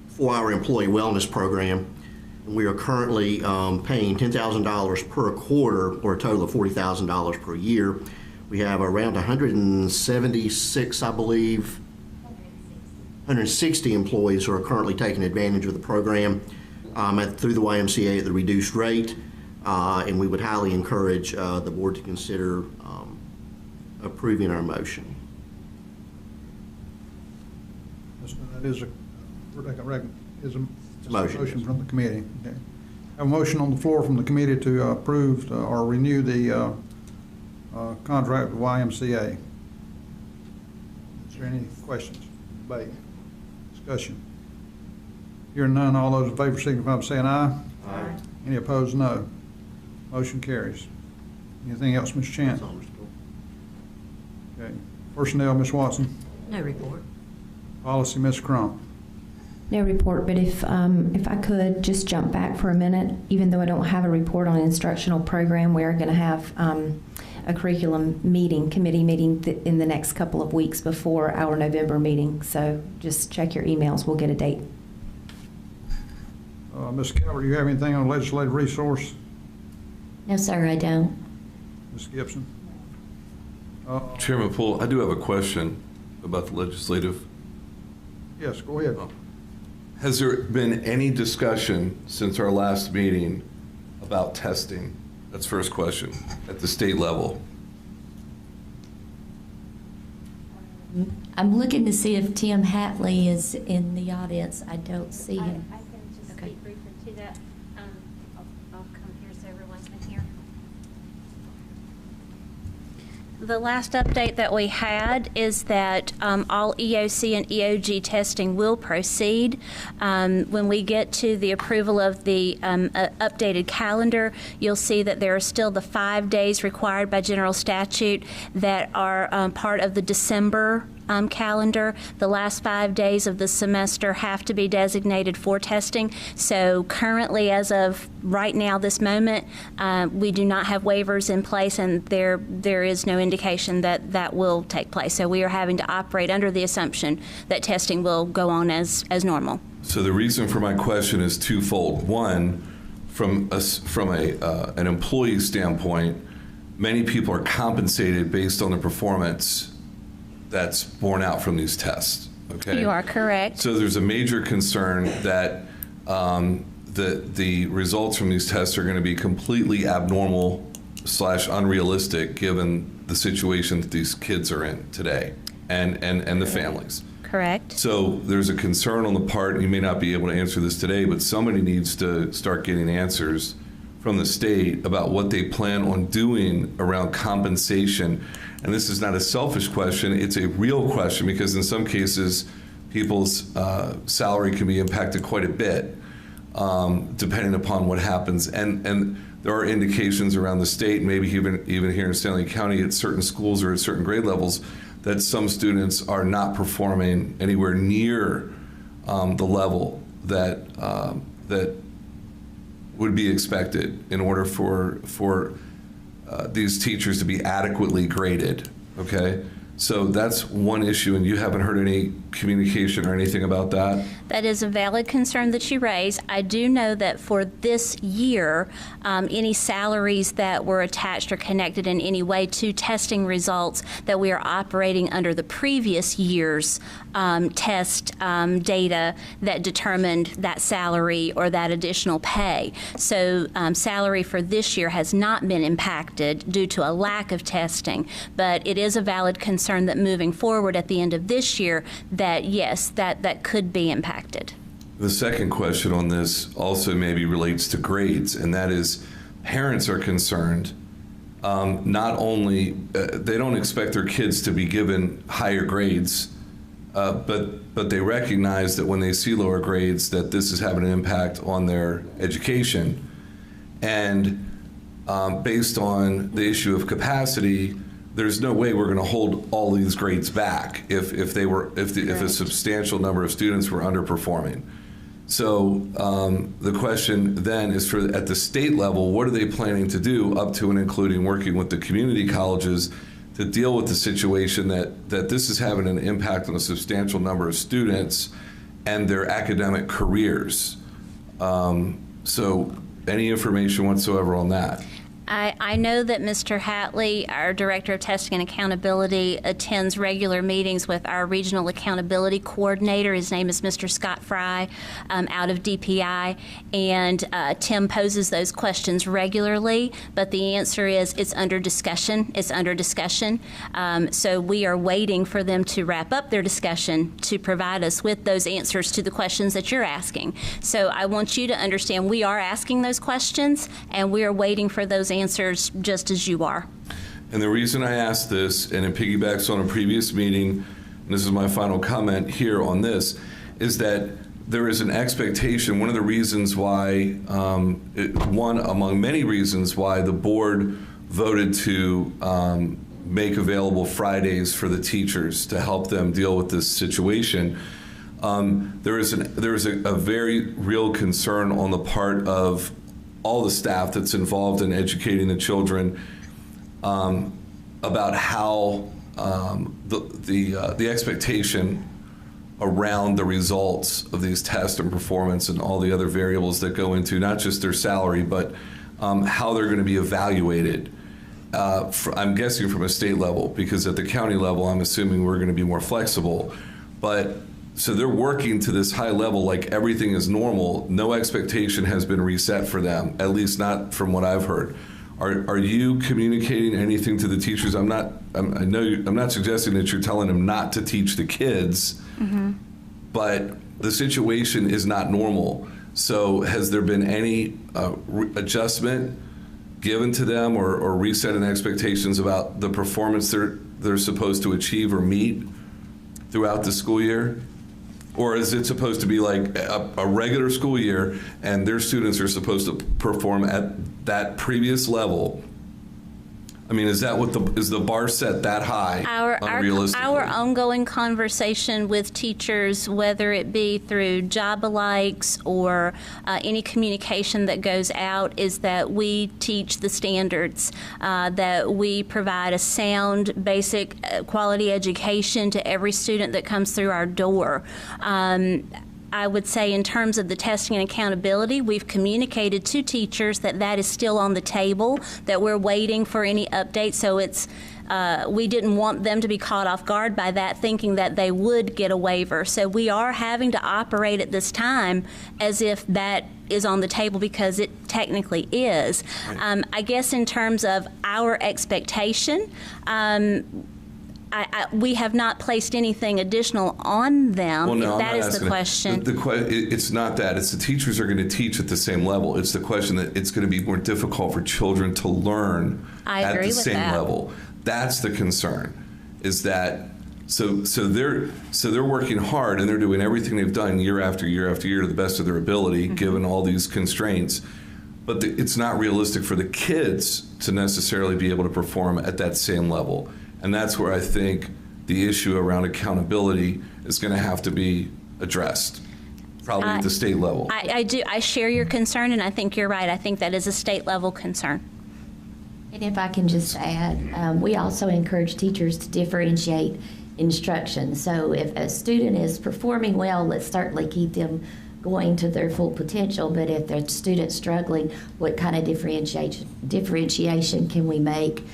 for our employee wellness program. We are currently paying $10,000 per quarter, or a total of $40,000 per year. We have around 176, I believe, 160 employees who are currently taking advantage of the program through the YMCA at the reduced rate, and we would highly encourage the board to consider approving our motion. That is a Motion. from the committee. Okay. Have a motion on the floor from the committee to approve or renew the contract with YMCA. Is there any questions, debate, discussion? Hearing none, all those in favor signify by saying aye. Aye. Any opposed, no. Motion carries. Anything else, Mr. Chant? That's all, Mr. Poole. Okay. Personnel, Ms. Watson. No report. Policy, Ms. Crump. No report, but if I could just jump back for a minute, even though I don't have a report on instructional program, we are going to have a curriculum meeting, committee meeting in the next couple of weeks before our November meeting. So just check your emails. We'll get a date. Ms. Calvert, do you have anything on legislative resource? No, sir, I don't. Ms. Gibson? Chairman Poole, I do have a question about the legislative. Yes, go ahead. Has there been any discussion since our last meeting about testing? That's first question, at the state level. I'm looking to see if Tim Hatley is in the audience. I don't see him. I can just Okay. speak briefly to that. I'll come here so everyone can hear. The last update that we had is that all EOC and EOG testing will proceed. When we get to the approval of the updated calendar, you'll see that there are still the 5 days required by general statute that are part of the December calendar. The last 5 days of the semester have to be designated for testing. So currently, as of right now, this moment, we do not have waivers in place, and there is no indication that that will take place. So we are having to operate under the assumption that testing will go on as normal. So the reason for my question is twofold. One, from an employee standpoint, many people are compensated based on the performance that's borne out from these tests. Okay? You are correct. So there's a major concern that the results from these tests are going to be completely abnormal / unrealistic given the situation that these kids are in today and the families. Correct. So there's a concern on the part, you may not be able to answer this today, but somebody needs to start getting answers from the state about what they plan on doing around compensation. And this is not a selfish question, it's a real question, because in some cases, people's salary can be impacted quite a bit, depending upon what happens. And there are indications around the state, maybe even here in Stanley County at certain schools or at certain grade levels, that some students are not performing anywhere near the level that would be expected in order for these teachers to be adequately graded, okay? So that's one issue, and you haven't heard any communication or anything about that? That is a valid concern that you raise. I do know that for this year, any salaries that were attached or connected in any way to testing results, that we are operating under the previous year's test data that determined that salary or that additional pay. So salary for this year has not been impacted due to a lack of testing, but it is a valid concern that moving forward at the end of this year, that yes, that could be impacted. The second question on this also maybe relates to grades, and that is parents are concerned. Not only, they don't expect their kids to be given higher grades, but they recognize that when they see lower grades, that this is having an impact on their education. And based on the issue of capacity, there's no way we're going to hold all these grades back if a substantial number of students were underperforming. So the question then is, at the state level, what are they planning to do, up to and including working with the community colleges, to deal with the situation that this is having an impact on a substantial number of students and their academic careers? So any information whatsoever on that? I know that Mr. Hatley, our Director of Testing and Accountability, attends regular meetings with our Regional Accountability Coordinator. His name is Mr. Scott Fry, out of DPI, and Tim poses those questions regularly, but the answer is it's under discussion. It's under discussion. So we are waiting for them to wrap up their discussion to provide us with those answers to the questions that you're asking. So I want you to understand we are asking those questions, and we are waiting for those answers just as you are. And the reason I asked this, and it piggybacks on a previous meeting, and this is my final comment here on this, is that there is an expectation. One of the reasons why, one among many reasons why the board voted to make available Fridays for the teachers to help them deal with this situation, there is a very real concern on the part of all the staff that's involved in educating the children about how the expectation around the results of these tests and performance and all the other variables that go into not just their salary, but how they're going to be evaluated. I'm guessing from a state level, because at the county level, I'm assuming we're going to be more flexible. But so they're working to this high level like everything is normal. No expectation has been reset for them, at least not from what I've heard. Are you communicating anything to the teachers? I'm not suggesting that you're telling them not to teach the kids, but the situation is not normal. So has there been any adjustment given to them or reset in expectations about the performance they're supposed to achieve or meet throughout the school year? Or is it supposed to be like a regular school year and their students are supposed to perform at that previous level? I mean, is the bar set that high, unrealistically? Our ongoing conversation with teachers, whether it be through job alikes or any communication that goes out, is that we teach the standards, that we provide a sound, basic quality education to every student that comes through our door. I would say in terms of the testing and accountability, we've communicated to teachers that that is still on the table, that we're waiting for any updates. So it's we didn't want them to be caught off guard by that, thinking that they would get a waiver. So we are having to operate at this time as if that is on the table, because it technically is. Right. I guess in terms of our expectation, we have not placed anything additional on them. Well, no, if that I'm not is the asking question. It's not that. It's the teachers are going to teach at the same level. It's the question that it's going to be more difficult for children to learn at the same level. That's the concern. Is that so they're working hard and they're doing everything they've done year after year after year to the best of their ability, given all these constraints. But it's not realistic for the kids to necessarily be able to perform at that same level. And that's where I think the issue around accountability is going to have to be addressed, probably at the state level. I do. I share your concern, and I think you're right. I think that is a state level concern. And if I can just add, we also encourage teachers to differentiate instruction. So if a student is performing well, let's certainly keep them going to their full potential. But if the student's struggling, what kind of differentiation can we make?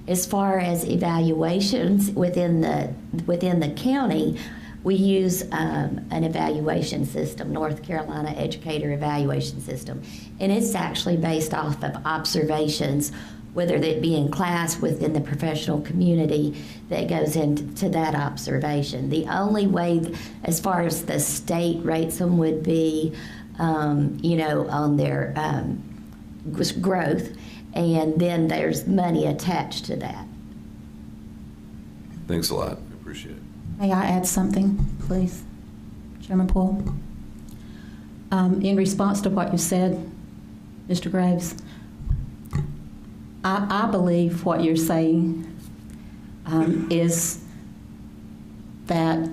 As far as evaluations within the county, we use an evaluation system, North Carolina Educator Evaluation System, and it's actually based off of observations, whether it be in class, within the professional community, that goes into that observation. The only way, as far as the state rates them, would be, on their growth. And then there's money attached to that. Thanks a lot. I appreciate it. May I add something, please? Chairman Poole? In response to what you said, Mr. Graves, I believe what you're saying is that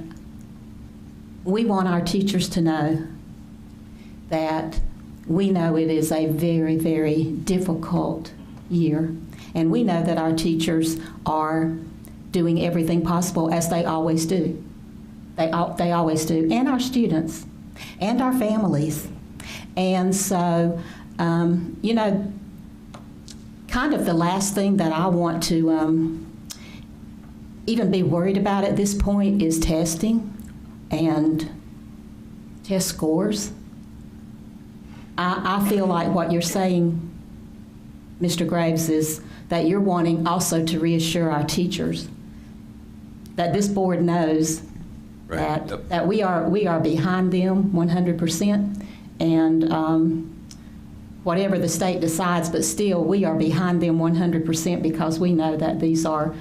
we want our teachers to know that we know it is a very, very difficult year, and we know that our teachers are doing everything possible, as they always do. They always do, and our students, and our families. And so, kind of the last thing that I want to even be worried about at this point is testing and test scores. I feel like what you're saying, Mr. Graves, is that you're wanting also to reassure our teachers that this board knows that we are behind them 100%, and whatever the state decides, but still we are behind them 100% because we know that these are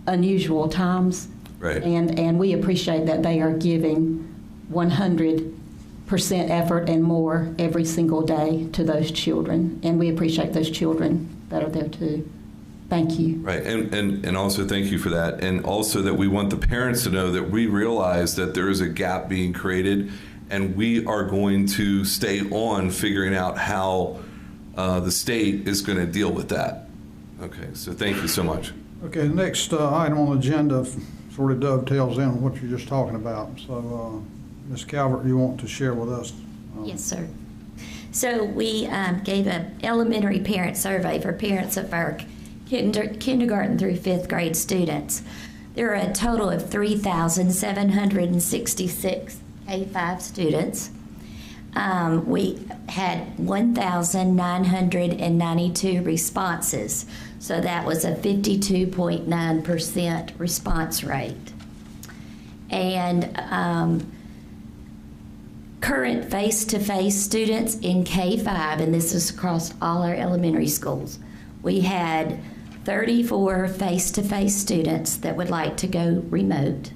unusual times, and we appreciate that they are giving 100% effort and more every single day to those children, and we appreciate those children that are there too. Thank you. Right, and also thank you for that, and also that we want the parents to know that we realize that there is a gap being created, and we are going to stay on figuring out how the state is going to deal with that. Okay, so thank you so much. Okay, the next item on the agenda sort of dovetails in with what you're just talking about. So, Ms. Calvert, you want to share with us? Yes, sir. So we gave an elementary parent survey for parents of our kindergarten through 5th grade students. There are a total of 3,766 K-5 students. We had 1,992 responses, so that was a 52.9% response rate. And current face-to-face students in K-5, and this is across all our elementary schools, we had 34 face-to-face students that would like to go remote.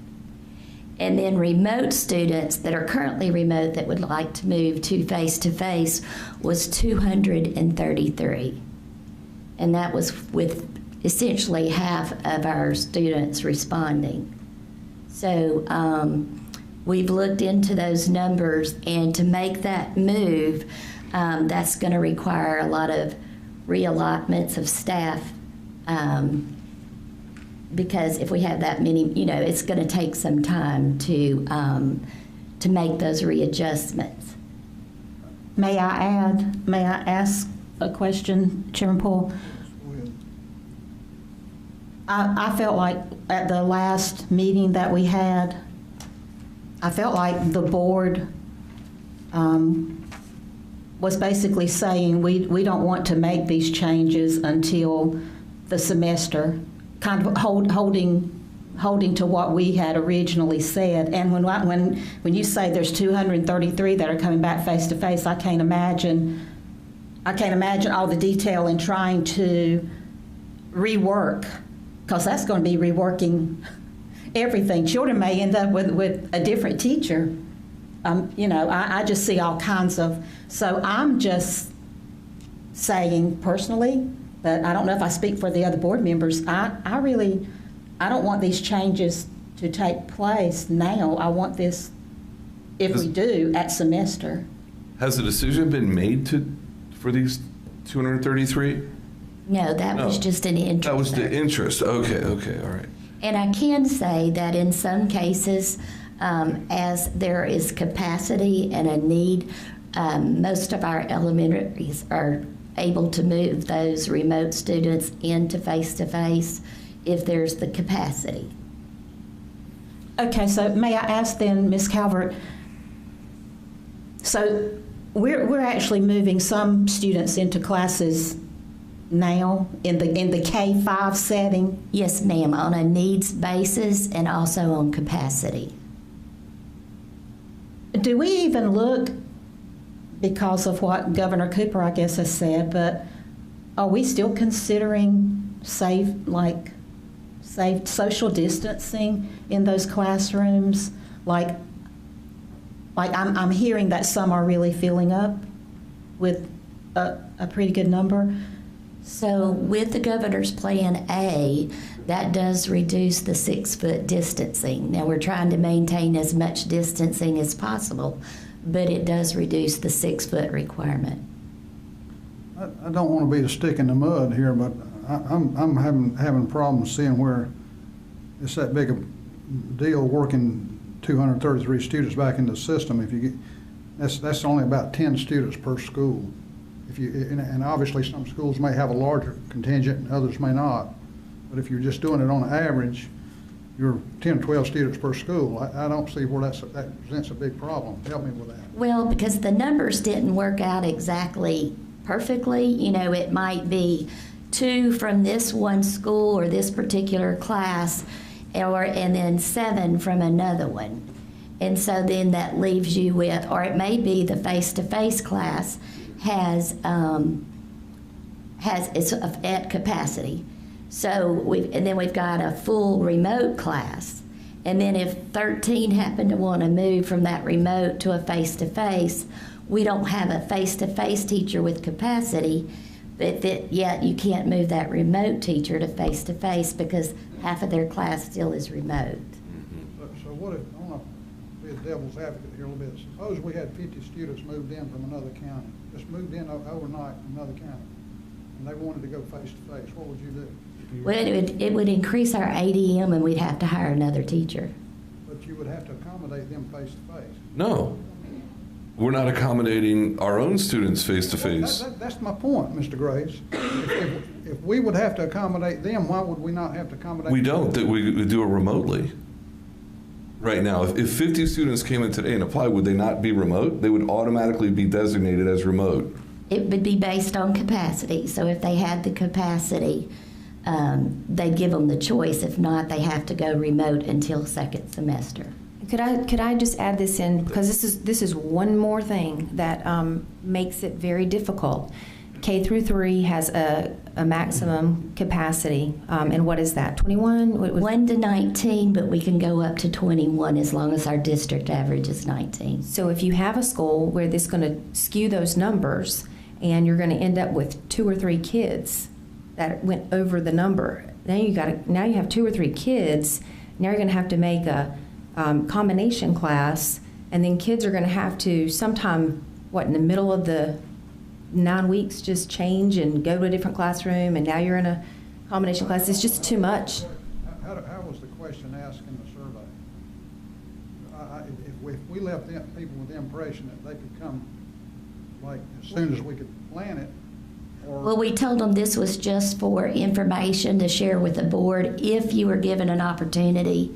And then remote students that are currently remote that would like to move to face-to-face was 233. And that was with essentially half of our students responding. So we've looked into those numbers, and to make that move, that's going to require a lot of reallotments of staff, because if we have that many, it's going to take some time to to make those readjustments. May I ask a question, Chairman Poole? I felt like at the last meeting that we had, I felt like the board was basically saying we don't want to make these changes until the semester, kind of holding to what we had originally said. And when you say there's 233 that are coming back face to face, I can't imagine all the detail in trying to rework, because that's going to be reworking everything. Children may end up with a different teacher. I just see all kinds of, so I'm just saying personally, but I don't know if I speak for the other board members, I don't want these changes to take place now. I want this, if we do, at semester. Has a decision been made for these 233? No, that was just an interest. That was the interest. Okay, all right. And I can say that in some cases, as there is capacity and a need, most of our elementaries are able to move those remote students into face-to-face if there's the capacity. Okay, so may I ask then, Ms. Calvert, so we're actually moving some students into classes now in the K-5 setting? Yes, ma'am, on a needs basis and also on capacity. Do we even look, because of what Governor Cooper, I guess, has said, but are we still considering safe social distancing in those classrooms? Like I'm hearing that some are really filling up with a pretty good number. So with the governor's plan A, that does reduce the 6-foot distancing. Now we're trying to maintain as much distancing as possible, but it does reduce the 6-foot requirement. I don't want to be a stick in the mud here, but I'm having problems seeing where it's that big a deal working 233 students back into the system. If you get, that's only about 10 students per school. And obviously some schools may have a larger contingent and others may not. But if you're just doing it on average, you're 10 or 12 students per school. I don't see where that presents a big problem. Help me with that. Well, because the numbers didn't work out exactly perfectly. It might be 2 from this one school or this particular class, and then 7 from another one. And so then that leaves you with, or it may be the face-to-face class has it's at capacity. So then we've got a full remote class. And then if 13 happen to want to move from that remote to a face-to-face, we don't have a face-to-face teacher with capacity, but yet you can't move that remote teacher to face-to-face because half of their class still is remote. So what if, I want to be a devil's advocate here a little bit. Suppose we had 50 students moved in from another county, just moved in overnight from another county, and they wanted to go face-to-face. What would you do? Well, it would increase our ADM and we'd have to hire another teacher. But you would have to accommodate them face-to-face. No. We're not accommodating our own students face-to-face. That's my point, Mr. Graves. If we would have to accommodate them, why would we not have to accommodate them? We don't. We do it remotely. Right now, if 50 students came in today and applied, would they not be remote? They would automatically be designated as remote. It would be based on capacity. So if they had the capacity, they'd give them the choice. If not, they have to go remote until second semester. Could I just add this in, because this is one more thing that makes it very difficult. K through 3 has a maximum capacity, and what is that? 21? 1 to 19, but we can go up to 21 as long as our district average is 19. So if you have a school where this is going to skew those numbers, and you're going to end up with 2 or 3 kids that went over the number, now you have 2 or 3 kids. Now you're going to have to make a combination class, and then kids are going to have to sometime, in the middle of the 9 weeks, just change and go to a different classroom, and now you're in a combination class. It's just too much. How was the question asked in the survey? if we left people with the impression that they could come, like, as soon as we could plan it, or... Well, we told them this was just for information to share with the board if you were given an opportunity,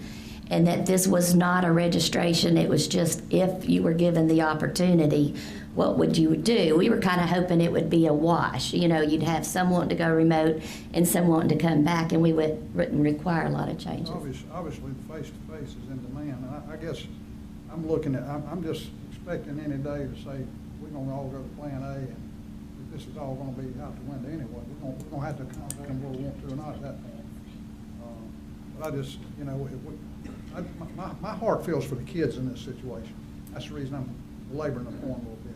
and that this was not a registration, it was just if you were given the opportunity, what would you do? We were kind of hoping it would be a wash. You know, you'd have some wanting to go remote and some wanting to come back, and we wouldn't require a lot of changes. Obviously, the face-to-face is in demand. I guess I'm looking at, I'm just expecting any day to say, we're gonna all go to Plan A, and this is all gonna be out the window anyway. We're gonna have to accommodate them whether we want to or not at that point. But I just, you know, my heart feels for the kids in this situation. That's the reason I'm laboring the point a little bit.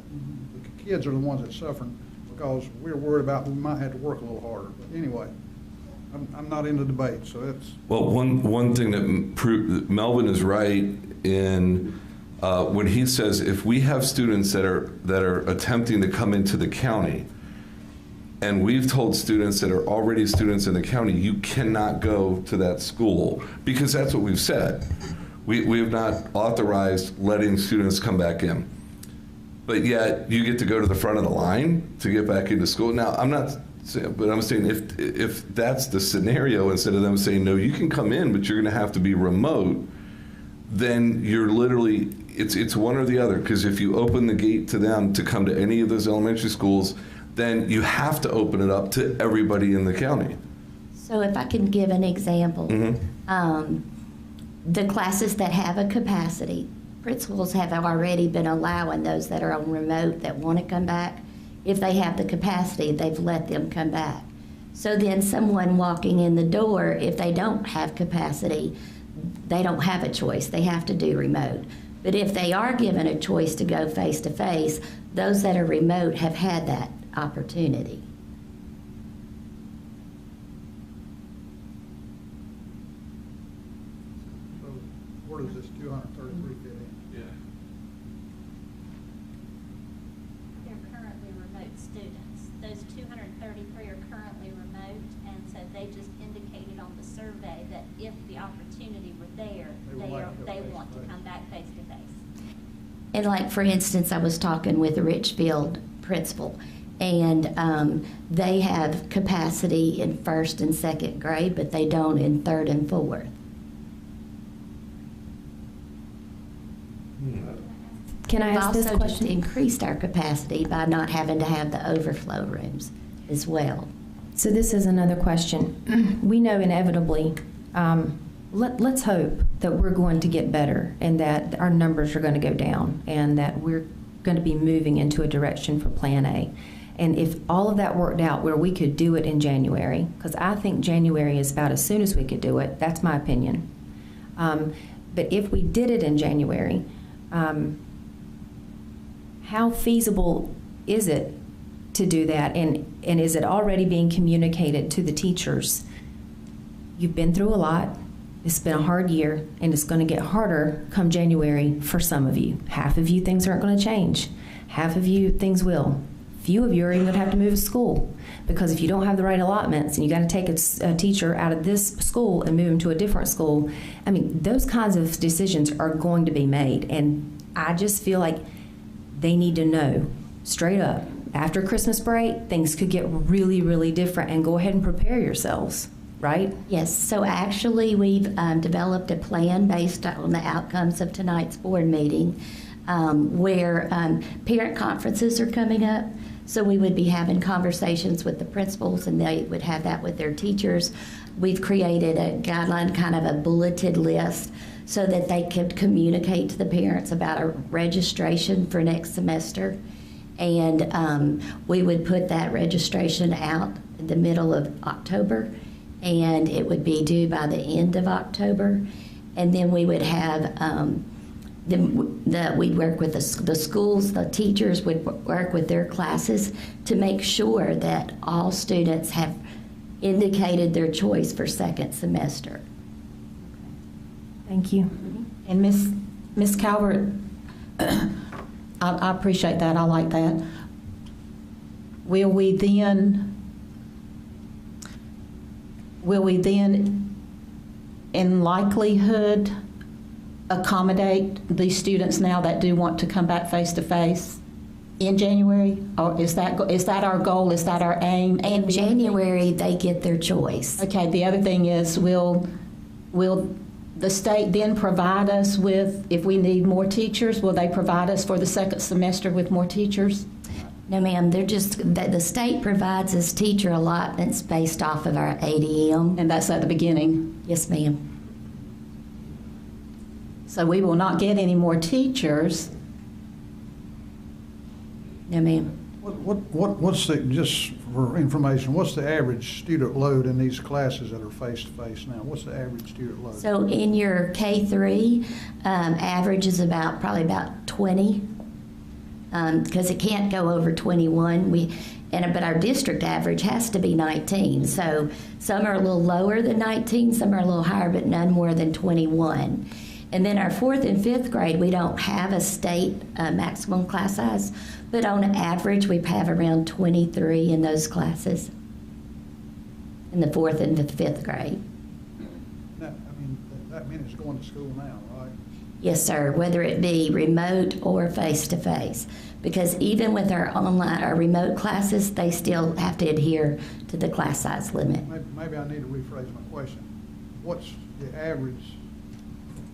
The kids are the ones that are suffering because we're worried about we might have to work a little harder. But anyway, I'm not in the debate, so it's... Well, one thing that Melvin is right in when he says if we have students that are attempting to come into the county, and we've told students that are already students in the county, you cannot go to that school, because that's what we've said. We have not authorized letting students come back in. But yet, you get to go to the front of the line to get back into school. Now, I'm not saying, but I'm saying if that's the scenario, instead of them saying, no, you can come in, but you're gonna have to be remote, then you're literally, it's one or the other, because if you open the gate to them to come to any of those elementary schools, then you have to open it up to everybody in the county. So if I can give an example, the classes that have a capacity, principals have already been allowing those that are on remote that want to come back. If they have the capacity, they've let them come back. So then someone walking in the door, if they don't have capacity, they don't have a choice. They have to do remote. But if they are given a choice to go face-to-face, those that are remote have had that opportunity. So where does this 233 fit in? Yeah. They're currently remote students. Those 233 are currently remote, and so they just indicated on the survey that if the opportunity were there, they want to come back face to face. And like, for instance, I was talking with a Richfield principal, and they have capacity in 1st and 2nd grade, but they don't in 3rd and 4th. Can I ask this We've also just question? increased our capacity by not having to have the overflow rooms as well. So this is another question. We know inevitably, let's hope that we're going to get better and that our numbers are going to go down and that we're going to be moving into a direction for Plan A. And if all of that worked out where we could do it in January, because I think January is about as soon as we could do it, that's my opinion. But if we did it in January, how feasible is it to do that? And is it already being communicated to the teachers? You've been through a lot. It's been a hard year, and it's going to get harder come January for some of you. Half of you, things aren't going to change. Half of you, things will. Few of you are even going to have to move to school, because if you don't have the right allotments and you got to take a teacher out of this school and move them to a different school, I mean, those kinds of decisions are going to be made. And I just feel like they need to know straight up, after Christmas break, things could get really, really different, and go ahead and prepare yourselves. Right? Yes, so actually we've developed a plan based on the outcomes of tonight's board meeting, where parent conferences are coming up. So we would be having conversations with the principals, and they would have that with their teachers. We've created a guideline, kind of a bulleted list, so that they could communicate to the parents about a registration for next semester. And we would put that registration out in the middle of October, and it would be due by the end of October. And then we would have, we'd work with the schools, the teachers would work with their classes to make sure that all students have indicated their choice for 2nd semester. Thank you. And Ms. Calvert, I appreciate that. I like that. Will we then, in likelihood, accommodate these students now that do want to come back face-to-face in January? Or is that our goal? Is that our aim? In January, they get their choice. Okay, the other thing is, will the state then provide us with, if we need more teachers, will they provide us for the second semester with more teachers? No, ma'am, the state provides us teacher allotments based off of our ADM. And that's at the beginning? Yes, ma'am. So we will not get any more teachers. No, ma'am. What's the, just for information, what's the average student load in these classes that are face-to-face now? What's the average student load? So in your K-3, average is probably about 20, because it can't go over 21. But our district average has to be 19. So some are a little lower than 19, some are a little higher, but none more than 21. And then our 4th and 5th grade, we don't have a state maximum class size, but on average, we have around 23 in those classes in the 4th and the 5th grade. That means going to school now, right? Yes, sir, whether it be remote or face-to-face. Because even with our remote classes, they still have to adhere to the class size limit. Maybe I need to rephrase my question. What's the average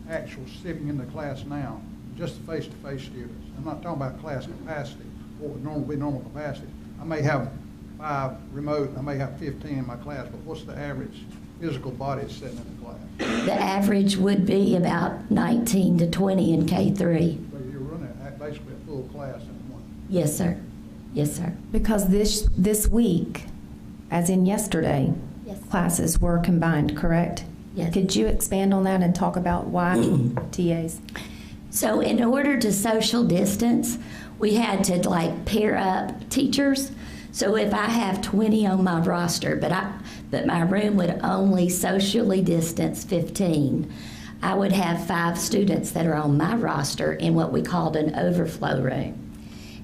actual sitting in the class now, just the face-to-face students? I'm not talking about class capacity, what would normally be normal capacity. I may have 5 remote, I may have 15 in my class, but what's the average physical body sitting in the class? The average would be about 19 to 20 in K-3. So you're running basically a full class in one. Yes, sir. Yes, sir. Because this week, as in yesterday, yes, classes were combined, correct? Yes. Could you expand on that and talk about why TAs? So in order to social distance, we had to pair up teachers. So if I have 20 on my roster, but my room would only socially distance 15, I would have 5 students that are on my roster in what we called an overflow room.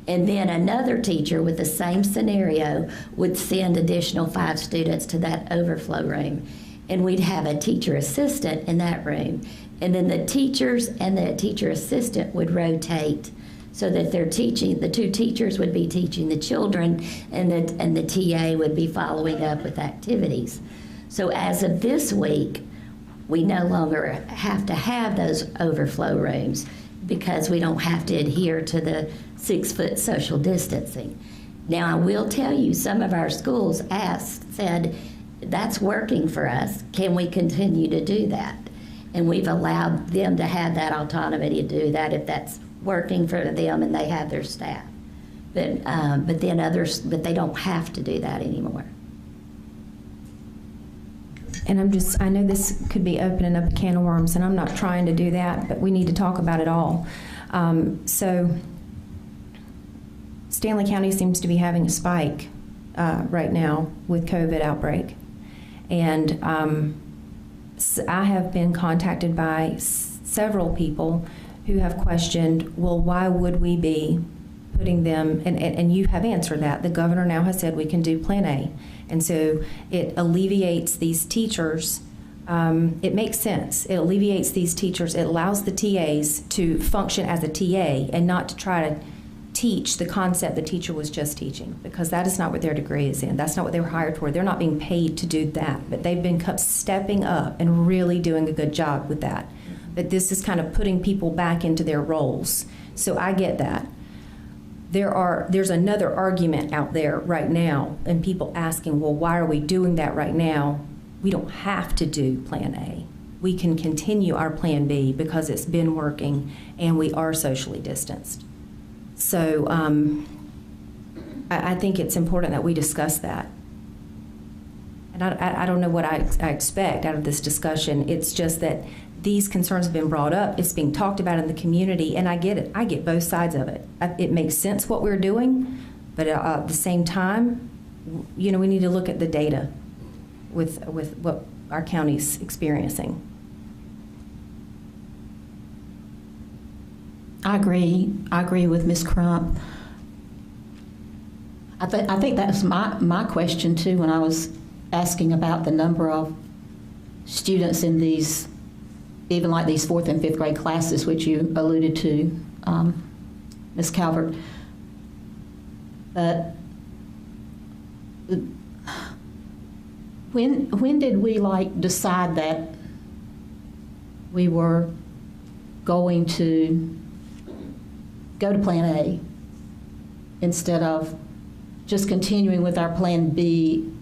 And then another teacher with the same scenario would send additional 5 students to that overflow room. And we'd have a teacher assistant in that room. And then the teachers and the teacher assistant would rotate so that the 2 teachers would be teaching the children and the TA would be following up with activities. So as of this week, we no longer have to have those overflow rooms because we don't have to adhere to the 6-foot social distancing. Now, I will tell you, some of our schools said, that's working for us. Can we continue to do that? And we've allowed them to have that autonomy to do that if that's working for them and they have their staff. But then others, but they don't have to do that anymore. And I know this could be opening up a can of worms, and I'm not trying to do that, but we need to talk about it all. So Stanley County seems to be having a spike right now with COVID outbreak. And I have been contacted by several people who have questioned, well, why would we be putting them, and you have answered that. The governor now has said we can do Plan A. And so it alleviates these teachers. It makes sense. It alleviates these teachers. It allows the TAs to function as a TA and not to try to teach the concept the teacher was just teaching, because that is not what their degree is in. That's not what they were hired for. They're not being paid to do that, but they've been stepping up and really doing a good job with that. But this is kind of putting people back into their roles. So I get that. There's another argument out there right now, and people asking, well, why are we doing that right now? We don't have to do Plan A. We can continue our Plan B because it's been working and we are socially distanced. So I think it's important that we discuss that. And I don't know what I expect out of this discussion. It's just that these concerns have been brought up. It's being talked about in the community, and I get it. I get both sides of it. It makes sense what we're doing, but at the same time, we need to look at the data with what our county's experiencing. I agree with Ms. Crump. I think that's my question too when I was asking about the number of students in these even like these 4th and 5th grade classes, which you alluded to, Ms. Calvert. But when did we decide that we were going to go to Plan A instead of just continuing with our Plan B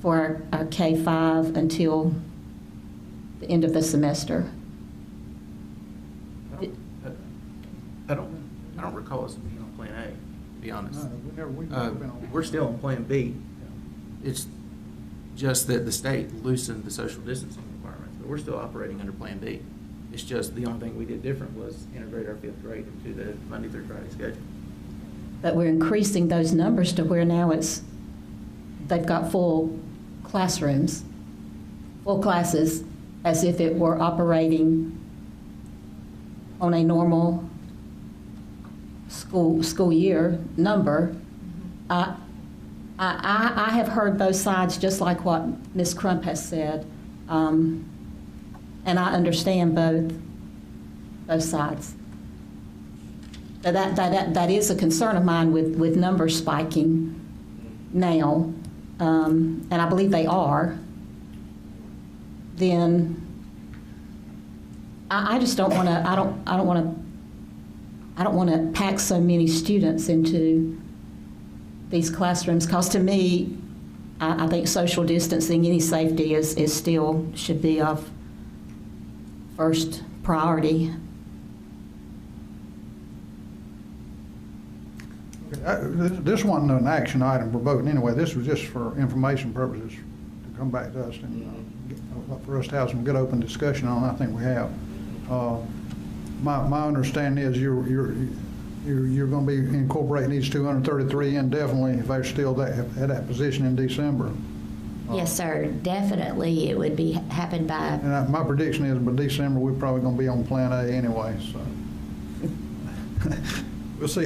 for our K-5 until the end of the semester? I don't recall us being on Plan A, to be honest. No, we've never been on. We're still on Plan B. It's just that the state loosened the social distancing requirements, but we're still operating under Plan B. It's just the only thing we did different was integrate our 5th grade into the Monday through Friday schedule. But we're increasing those numbers to where now they've got full classrooms, full classes, as if it were operating on a normal school year number. I have heard both sides, just like what Ms. Crump has said, and I understand both sides. That is a concern of mine with numbers spiking now, and I believe they are. Then I just don't want to. I don't want to pack so many students into these classrooms, because to me, I think social distancing, any safety is still should be of first priority. This wasn't an action item for voting anyway. This was just for information purposes to come back to us and for us to have some good open discussion on. I think we have. My understanding is you're going to be incorporating these 233 indefinitely if they're still at that position in December. Yes, sir. Definitely, it would be happen by. And my prediction is by December we're probably going to be on Plan A anyway. So we'll see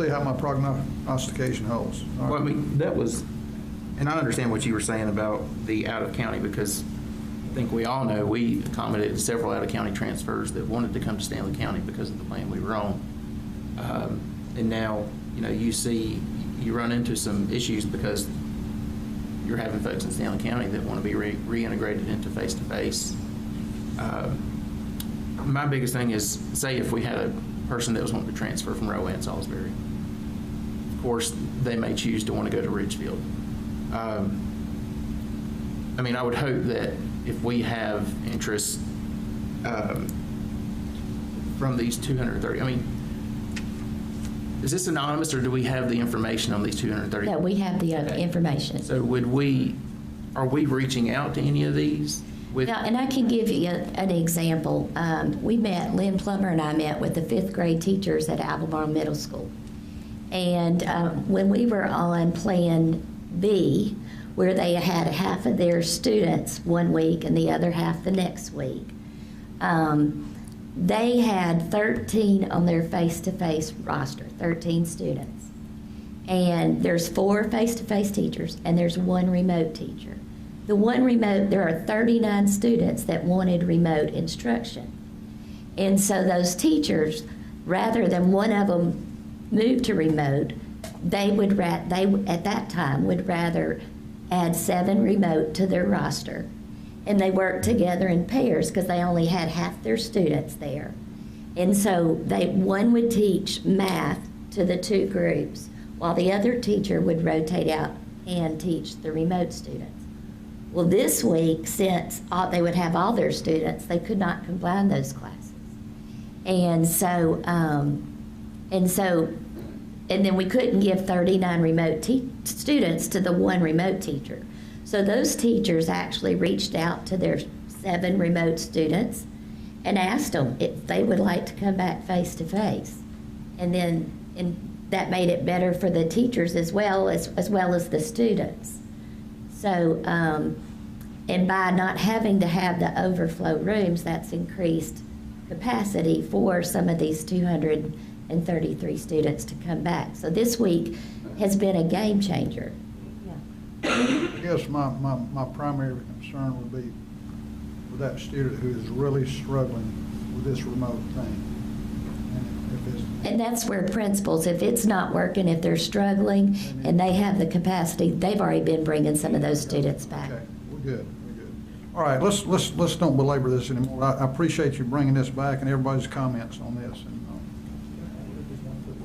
how my prognostication holds. Well, I mean, that was, and I understand what you were saying about the out of county, because I think we all know we accommodated several out of county transfers that wanted to come to Stanley County because of the plan we were on. And now, you run into some issues because you're having folks in Stanley County that want to be reintegrated into face-to-face. My biggest thing is, say if we had a person that was wanting to transfer from Rowan and Salisbury, of course, they may choose to want to go to Ridgefield. I mean, I would hope that if we have interest from these 230, I mean, is this anonymous, or do we have the information on these 230? No, we have the information. So are we reaching out to any of these? Now, and I can give you an example. Lynn Plummer and I met with the 5th grade teachers at Albemarle Middle School. And when we were on Plan B, where they had half of their students one week and the other half the next week, they had 13 on their face-to-face roster, 13 students. And there's 4 face-to-face teachers and there's 1 remote teacher. The 1 remote, there are 39 students that wanted remote instruction. And so those teachers, rather than one of them move to remote, they at that time would rather add 7 remote to their roster. And they worked together in pairs because they only had half their students there. And so one would teach math to the 2 groups, while the other teacher would rotate out and teach the remote students. Well, this week, since they would have all their students, they could not combine those classes. And then we couldn't give 39 remote students to the 1 remote teacher. So those teachers actually reached out to their 7 remote students and asked them if they would like to come back face to face. And that made it better for the teachers as well as the students. So, and by not having to have the overflow rooms, that's increased capacity for some of these 233 students to come back. So this week has been a game changer. I guess my primary concern would be for that student who is really struggling with this remote thing. And that's where principals, if it's not working, if they're struggling and they have the capacity, they've already been bringing some of those students back. Okay, we're good. All right, let's don't belabor this anymore. I appreciate you bringing this back and everybody's comments on this. And,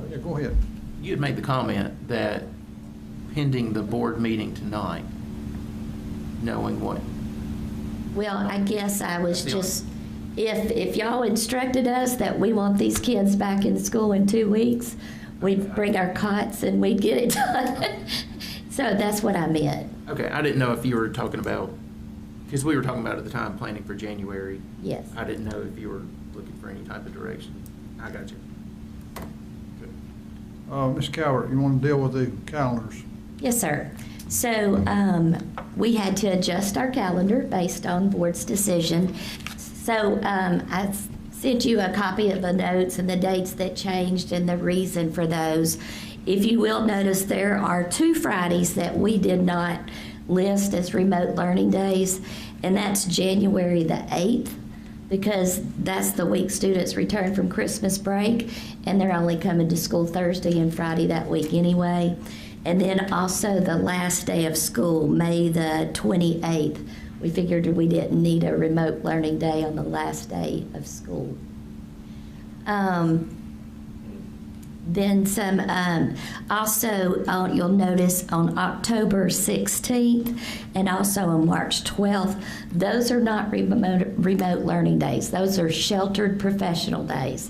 yeah, go ahead. You had made the comment that pending the board meeting tonight, knowing what? Well, I guess I was just, if y'all instructed us that we want these kids back in school in 2 weeks, we'd bring our cots and we'd get it done. So that's what I meant. Okay, I didn't know if you were talking about, because we were talking about at the time planning for January. Yes. I didn't know if you were looking for any type of direction. I got you. Ms. Calvert, you want to deal with the calendars? Yes, sir. So we had to adjust our calendar based on board's decision. So I sent you a copy of the notes and the dates that changed and the reason for those. If you will notice, there are 2 Fridays that we did not list as remote learning days, and that's January the 8th, because that's the week students return from Christmas break, and they're only coming to school Thursday and Friday that week anyway. And then also the last day of school, May the 28th. We figured we didn't need a remote learning day on the last day of school. Then some, also you'll notice on October 16th and also on March 12th, those are not remote learning days. Those are sheltered professional days.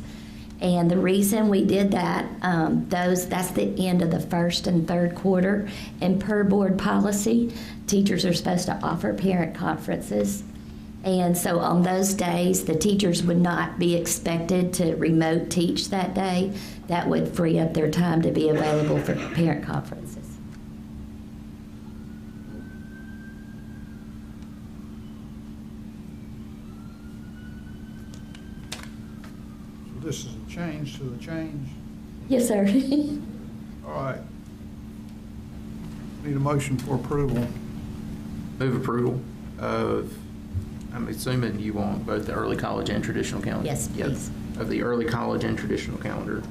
And the reason we did that, that's the end of the first and third quarter. And per board policy, teachers are supposed to offer parent conferences. And so on those days, the teachers would not be expected to remote teach that day. That would free up their time to be available for parent conferences. So this is a change to the change? Yes, sir. All right. Need a motion for approval. Move approval of, I'm assuming you want both the early college and traditional calendar? Yes, please. Of the early college and traditional calendar.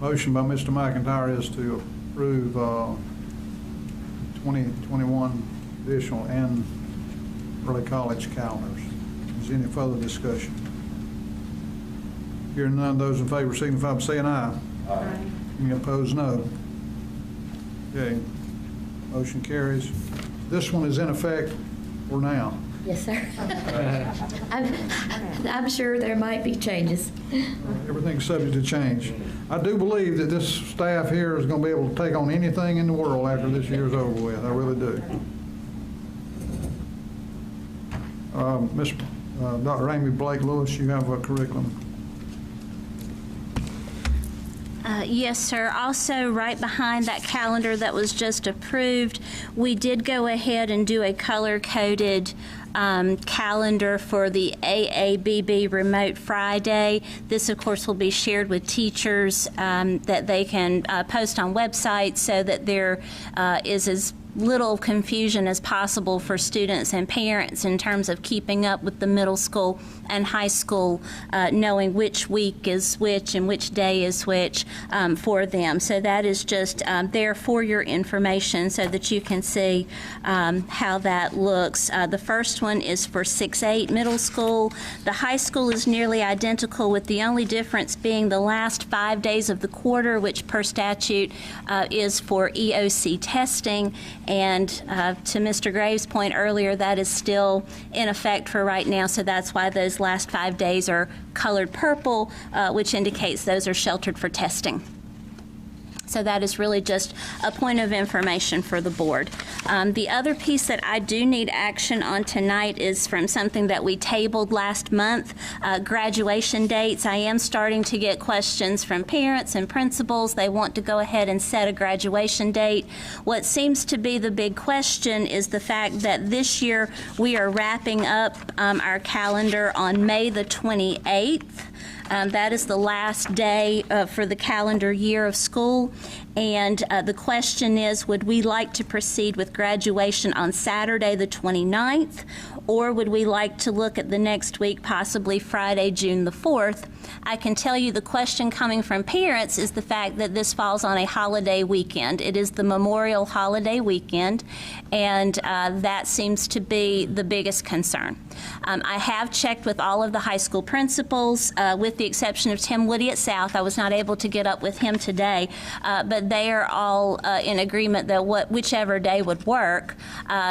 Motion by Mr. McIntyre is to approve 2021 traditional and early college calendars. Is there any further discussion? Hearing none, those in favor signify by saying aye. Aye. Any opposed, no. Okay, motion carries. This one is in effect for now. Yes, sir. I'm sure there might be changes. Everything's subject to change. I do believe that this staff here is going to be able to take on anything in the world after this year's over with. I really do. Dr. Amy Blake Lewis, you have a curriculum. Yes, sir. Also, right behind that calendar that was just approved, we did go ahead and do a color-coded calendar for the AABB Remote Friday. This, of course, will be shared with teachers that they can post on websites so that there is as little confusion as possible for students and parents in terms of keeping up with the middle school and high school, knowing which week is which and which day is which for them. So that is just there for your information so that you can see how that looks. The first one is for 6-8 middle school. The high school is nearly identical, with the only difference being the last 5 days of the quarter, which per statute is for EOC testing. And to Mr. Graves' point earlier, that is still in effect for right now, so that's why those last 5 days are colored purple, which indicates those are sheltered for testing. So that is really just a point of information for the board. The other piece that I do need action on tonight is from something that we tabled last month, graduation dates. I am starting to get questions from parents and principals. They want to go ahead and set a graduation date. What seems to be the big question is the fact that this year we are wrapping up our calendar on May the 28th. That is the last day for the calendar year of school. And the question is, would we like to proceed with graduation on Saturday the 29th, or would we like to look at the next week, possibly Friday, June the 4th? I can tell you the question coming from parents is the fact that this falls on a holiday weekend. It is the Memorial holiday weekend, and that seems to be the biggest concern. I have checked with all of the high school principals, with the exception of Tim Woody at South. I was not able to get up with him today, but they are all in agreement that whichever day would work.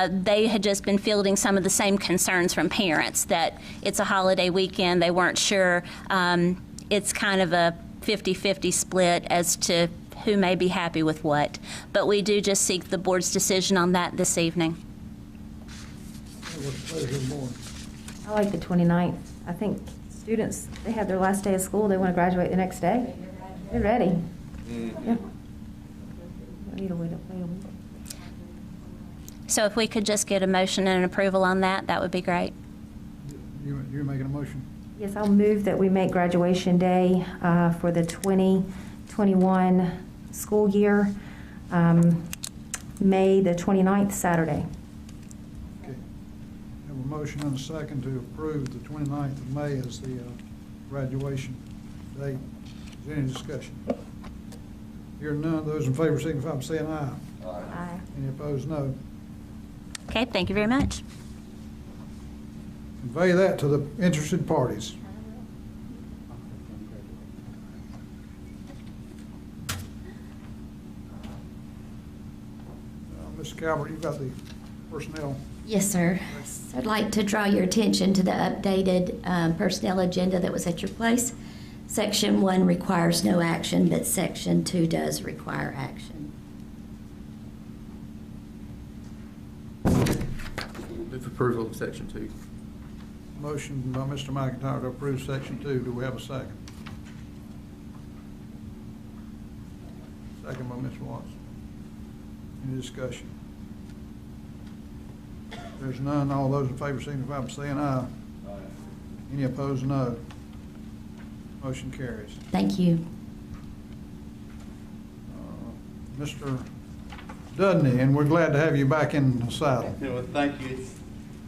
They had just been fielding some of the same concerns from parents, that it's a holiday weekend, they weren't sure. It's kind of a 50-50 split as to who may be happy with what. But we do just seek the board's decision on that this evening. I like the 29th. I think students, they have their last day of school, they want to graduate the next day. They're ready. Yeah. Wait a week. So if we could just get a motion and an approval on that, that would be great. You're making a motion? Yes, I'll move that we make graduation day for the 2021 school year, May the 29th, Saturday. Okay. Have a motion and a second to approve the 29th of May as the graduation date. Is there any discussion? Hearing none, those in favor signify by saying aye. Aye. Any opposed, no. Okay, thank you very much. Convey that to the interested parties. Mr. Calvert, you've got the personnel. Yes, sir. So I'd like to draw your attention to the updated personnel agenda that was at your place. Section 1 requires no action, but Section 2 does require action. Move approval of Section 2. Motion by Mr. McIntyre to approve Section 2. Do we have a second? Second by Ms. Watts. Any discussion? If there's none, all those in favor signify by saying aye. Aye. Any opposed, no. Motion carries. Thank you. Mr. Dudney, and we're glad to have you back in the saddle. Well, thank you.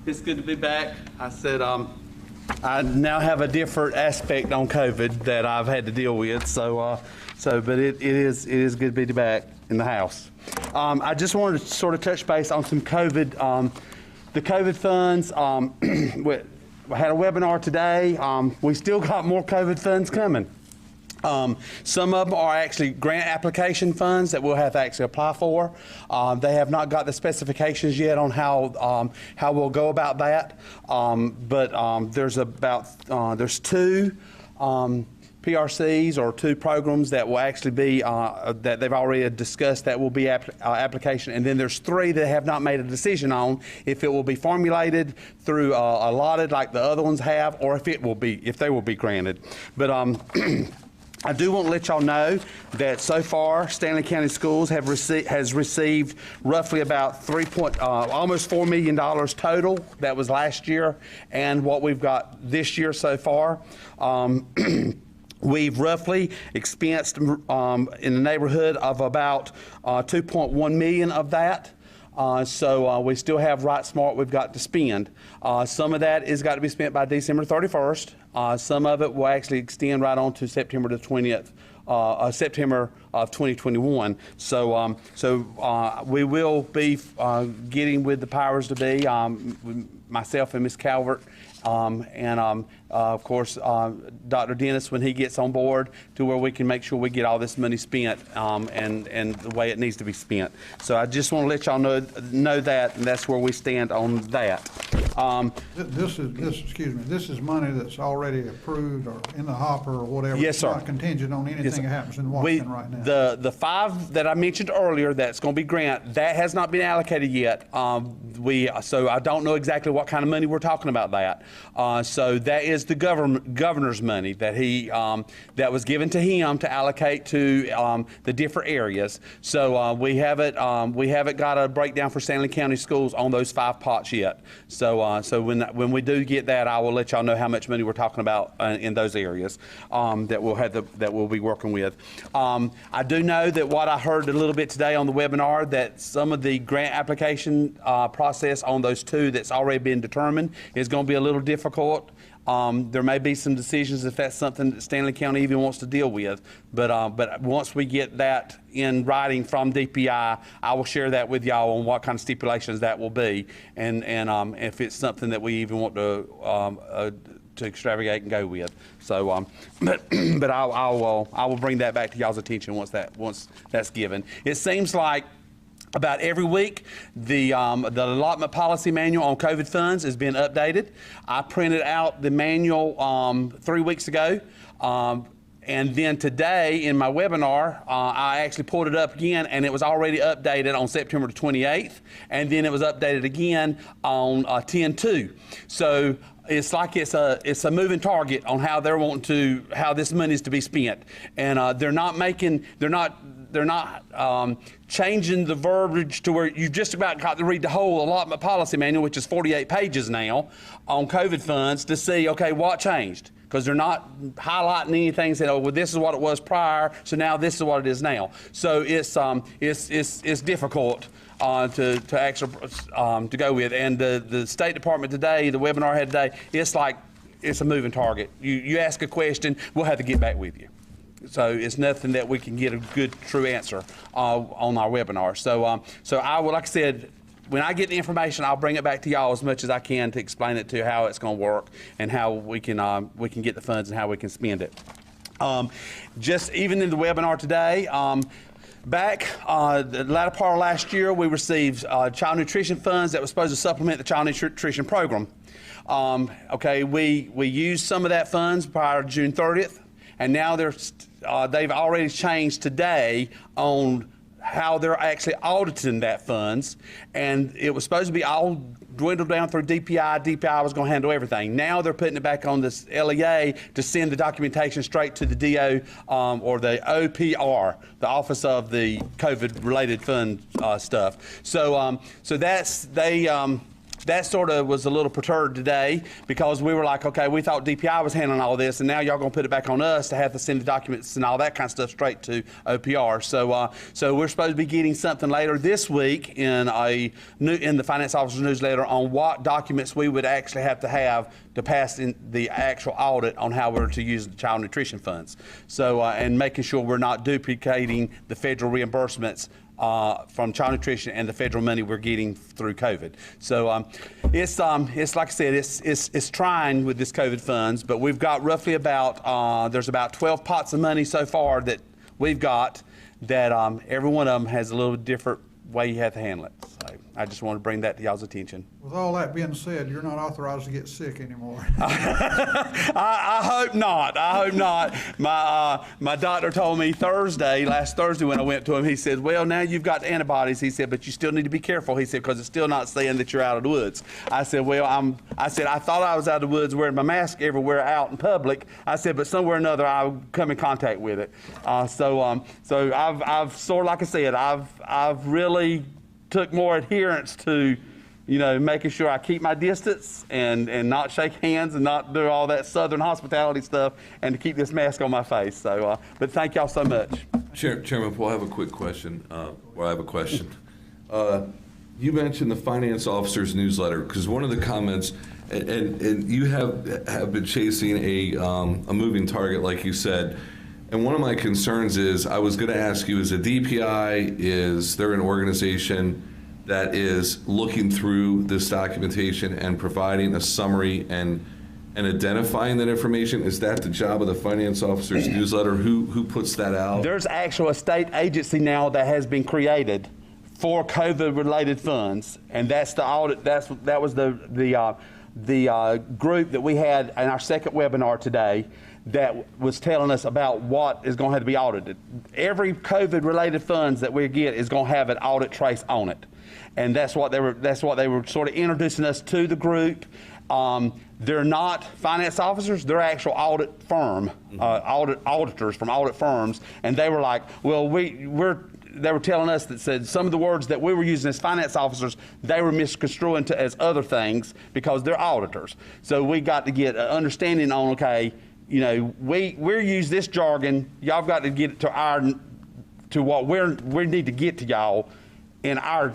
It's good to be back. I said I now have a different aspect on COVID that I've had to deal with. But it is good to be back in the house. I just wanted to sort of touch base on some COVID, the COVID funds. We had a webinar today. We still got more COVID funds coming. Some of them are actually grant application funds that we'll have to actually apply for. They have not got the specifications yet on how we'll go about that. But there's two PRCs or two programs that will actually be that they've already discussed that will be application, and then there's three that have not made a decision on if it will be formulated through allotted like the other ones have, or if they will be granted. But I do want to let y'all know that so far Stanley County Schools has received roughly about almost $4 million total. That was last year, and what we've got this year so far. We've roughly expensed in the neighborhood of about 2.1 million of that. So we still have right smart we've got to spend. Some of that is got to be spent by December 31st. Some of it will actually extend right on to September the 20th, September of 2021. So we will be getting with the powers to be, myself and Ms. Calvert, of course, Dr. Dennis, when he gets on board, to where we can make sure we get all this money spent and the way it needs to be spent. So I just want to let y'all know that, and that's where we stand on that. This is money that's already approved or in the hopper or whatever. Yes, sir. It's not contingent on anything that happens in Washington right now. The five that I mentioned earlier that's going to be grant, that has not been allocated yet. So I don't know exactly what kind of money we're talking about that. So that is the governor's money that that was given to him to allocate to the different areas. So we haven't got a breakdown for Stanley County Schools on those 5 pots yet. So when we do get that, I will let y'all know how much money we're talking about in those areas that we'll be working with. I do know that what I heard a little bit today on the webinar, that some of the grant application process on those two that's already been determined is going to be a little difficult. There may be some decisions if that's something that Stanley County even wants to deal with. But once we get that in writing from DPI, I will share that with y'all on what kind of stipulations that will be, and if it's something that we even want to extravagate and go with. So, but I will bring that back to y'all's attention once that's given. It seems like about every week, the allotment policy manual on COVID funds has been updated. I printed out the manual 3 weeks ago. And then today in my webinar, I actually pulled it up again, and it was already updated on September the 28th. And then it was updated again on 10/2. So it's like it's a moving target on how they're wanting how this money is to be spent. And they're not changing the verbiage to where you've just about got to read the whole allotment policy manual, which is 48 pages now, on COVID funds to see, okay, what changed? Because they're not highlighting anything saying, oh, well, this is what it was prior, so now this is what it is now. So it's difficult to actually to go with. And the State Department today, the webinar I had today, it's a moving target. You ask a question, we'll have to get back with you. So it's nothing that we can get a good, true answer on our webinar. So I will, like I said, when I get the information, I'll bring it back to y'all as much as I can to explain it to how it's going to work and how we can get the funds and how we can spend it. Just even in the webinar today, back the latter part of last year, we received child nutrition funds that was supposed to supplement the child nutrition program. Okay, we used some of that funds prior to June 30th, and now they've already changed today on how they're actually auditing that funds, and it was supposed to be all dwindled down through DPI. DPI was going to handle everything. Now they're putting it back on this LEA to send the documentation straight to the DO or the OPR, the Office of the COVID-related Fund stuff. So that sort of was a little perturbed today because we were like, okay, we thought DPI was handling all this, and now y'all gonna put it back on us to have to send the documents and all that kind of stuff straight to OPR. So we're supposed to be getting something later this week in the Finance Officer's newsletter on what documents we would actually have to pass in the actual audit on how we're to use the child nutrition funds. So and making sure we're not duplicating the federal reimbursements from child nutrition and the federal money we're getting through COVID. So it's like I said, it's trying with this COVID funds, but we've got roughly there's about 12 pots of money so far that we've got that every one of them has a little different way you have to handle it. So I just want to bring that to y'all's attention. With all that being said, you're not authorized to get sick anymore. I hope not. I hope not. My doctor told me last Thursday when I went to him, he said, well, now you've got antibodies. He said, but you still need to be careful. He said, because it's still not saying that you're out of the woods. I said, well, I thought I was out of the woods wearing my mask everywhere out in public. I said, but somewhere or another, I'll come in contact with it. So I've sort of, like I said, I've really took more adherence to, making sure I keep my distance and not shake hands and not do all that Southern hospitality stuff and to keep this mask on my face. So, but thank y'all so much. Chairman Paul, I have a quick question, or I have a question. You mentioned the Finance Officer's newsletter, because one of the comments, and you have been chasing a moving target, like you said. And one of my concerns is, I was going to ask you, is a DPI, is there an organization that is looking through this documentation and providing a summary and identifying that information? Is that the job of the Finance Officer's newsletter? Who puts that out? There's actually a state agency now that has been created for COVID-related funds, and that's the audit. That was the group that we had in our second webinar today that was telling us about what is going to have to be audited. Every COVID-related funds that we get is going to have an audit trace on it, and that's what they were sort of introducing us to the group. They're not finance officers; they're actual audit firm, auditors from audit firms, and they were like, well, they were telling us that said some of the words that we were using as finance officers, they were misconstruing as other things because they're auditors. So we got to get an understanding on, okay, we're use this jargon. Y'all got to get it to to what we need to get to y'all in our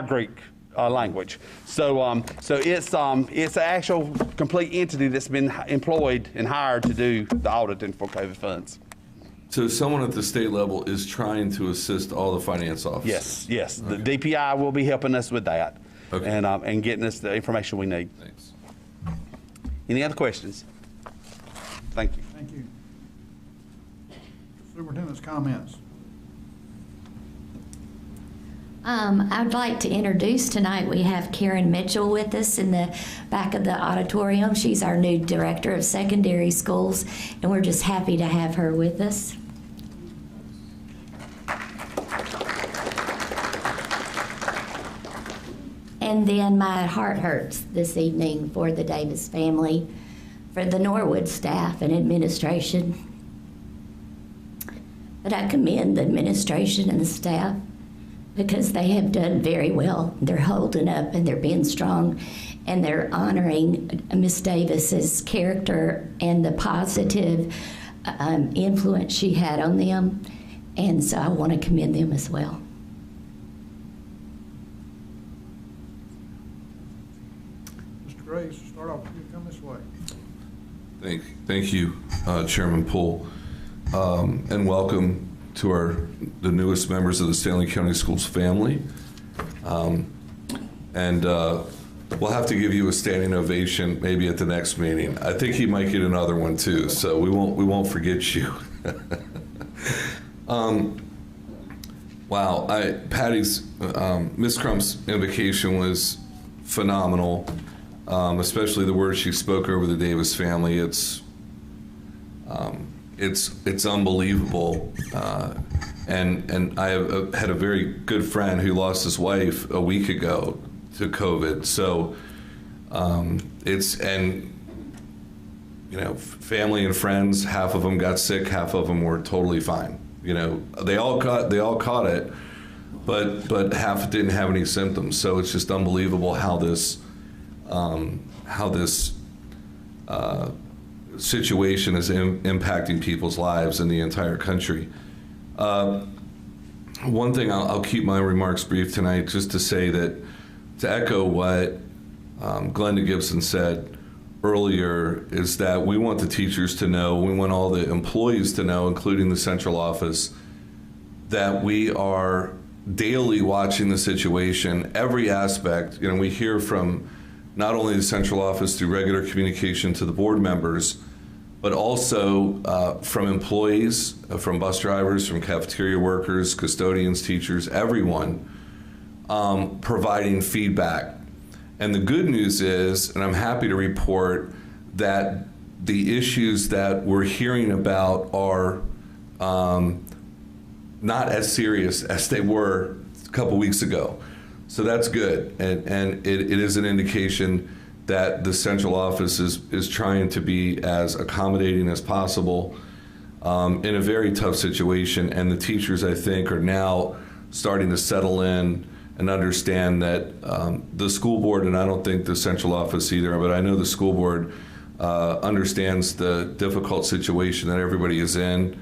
Greek language. So it's an actual complete entity that's been employed and hired to do the auditing for COVID funds. So someone at the state level is trying to assist all the finance officers? Yes. Okay. The DPI will be helping us with that. Okay. And getting us the information we need. Thanks. Any other questions? Thank you. Thank you. Superintendent's comments. I'd like to introduce tonight, we have Karen Mitchell with us in the back of the auditorium. She's our new Director of Secondary Schools, and we're just happy to have her with us. And then my heart hurts this evening for the Davis family, for the Norwood staff and administration. But I commend the administration and the staff because they have done very well. They're holding up and they're being strong and they're honoring Miss Davis's character and the positive influence she had on them. And so I want to commend them as well. Mr. Graves, start off, you come this way. Thank you, Chairman Poole, and welcome to the newest members of the Stanley County Schools family. We'll have to give you a standing ovation maybe at the next meeting. I think he might get another one too, so we won't forget you. Wow, Patty's Miss Crump's invocation was phenomenal, especially the words she spoke over the Davis family. It's unbelievable, and I have had a very good friend who lost his wife a week ago to COVID. So family and friends, half of them got sick, half of them were totally fine. They all caught it, but half didn't have any symptoms. So it's just unbelievable how this situation is impacting people's lives in the entire country. One thing, I'll keep my remarks brief tonight, just to say that, to echo what Glenda Gibson said earlier, is that we want the teachers to know, we want all the employees to know, including the central office, that we are daily watching the situation, every aspect. We hear from not only the central office through regular communication to the board members, but also from employees, from bus drivers, from cafeteria workers, custodians, teachers, everyone providing feedback. And the good news is, and I'm happy to report, that the issues that we're hearing about are not as serious as they were a couple weeks ago. So that's good, and it is an indication that the central office is trying to be as accommodating as possible in a very tough situation. And the teachers, I think, are now starting to settle in and understand that the school board, and I don't think the central office either, but I know the school board understands the difficult situation that everybody is in,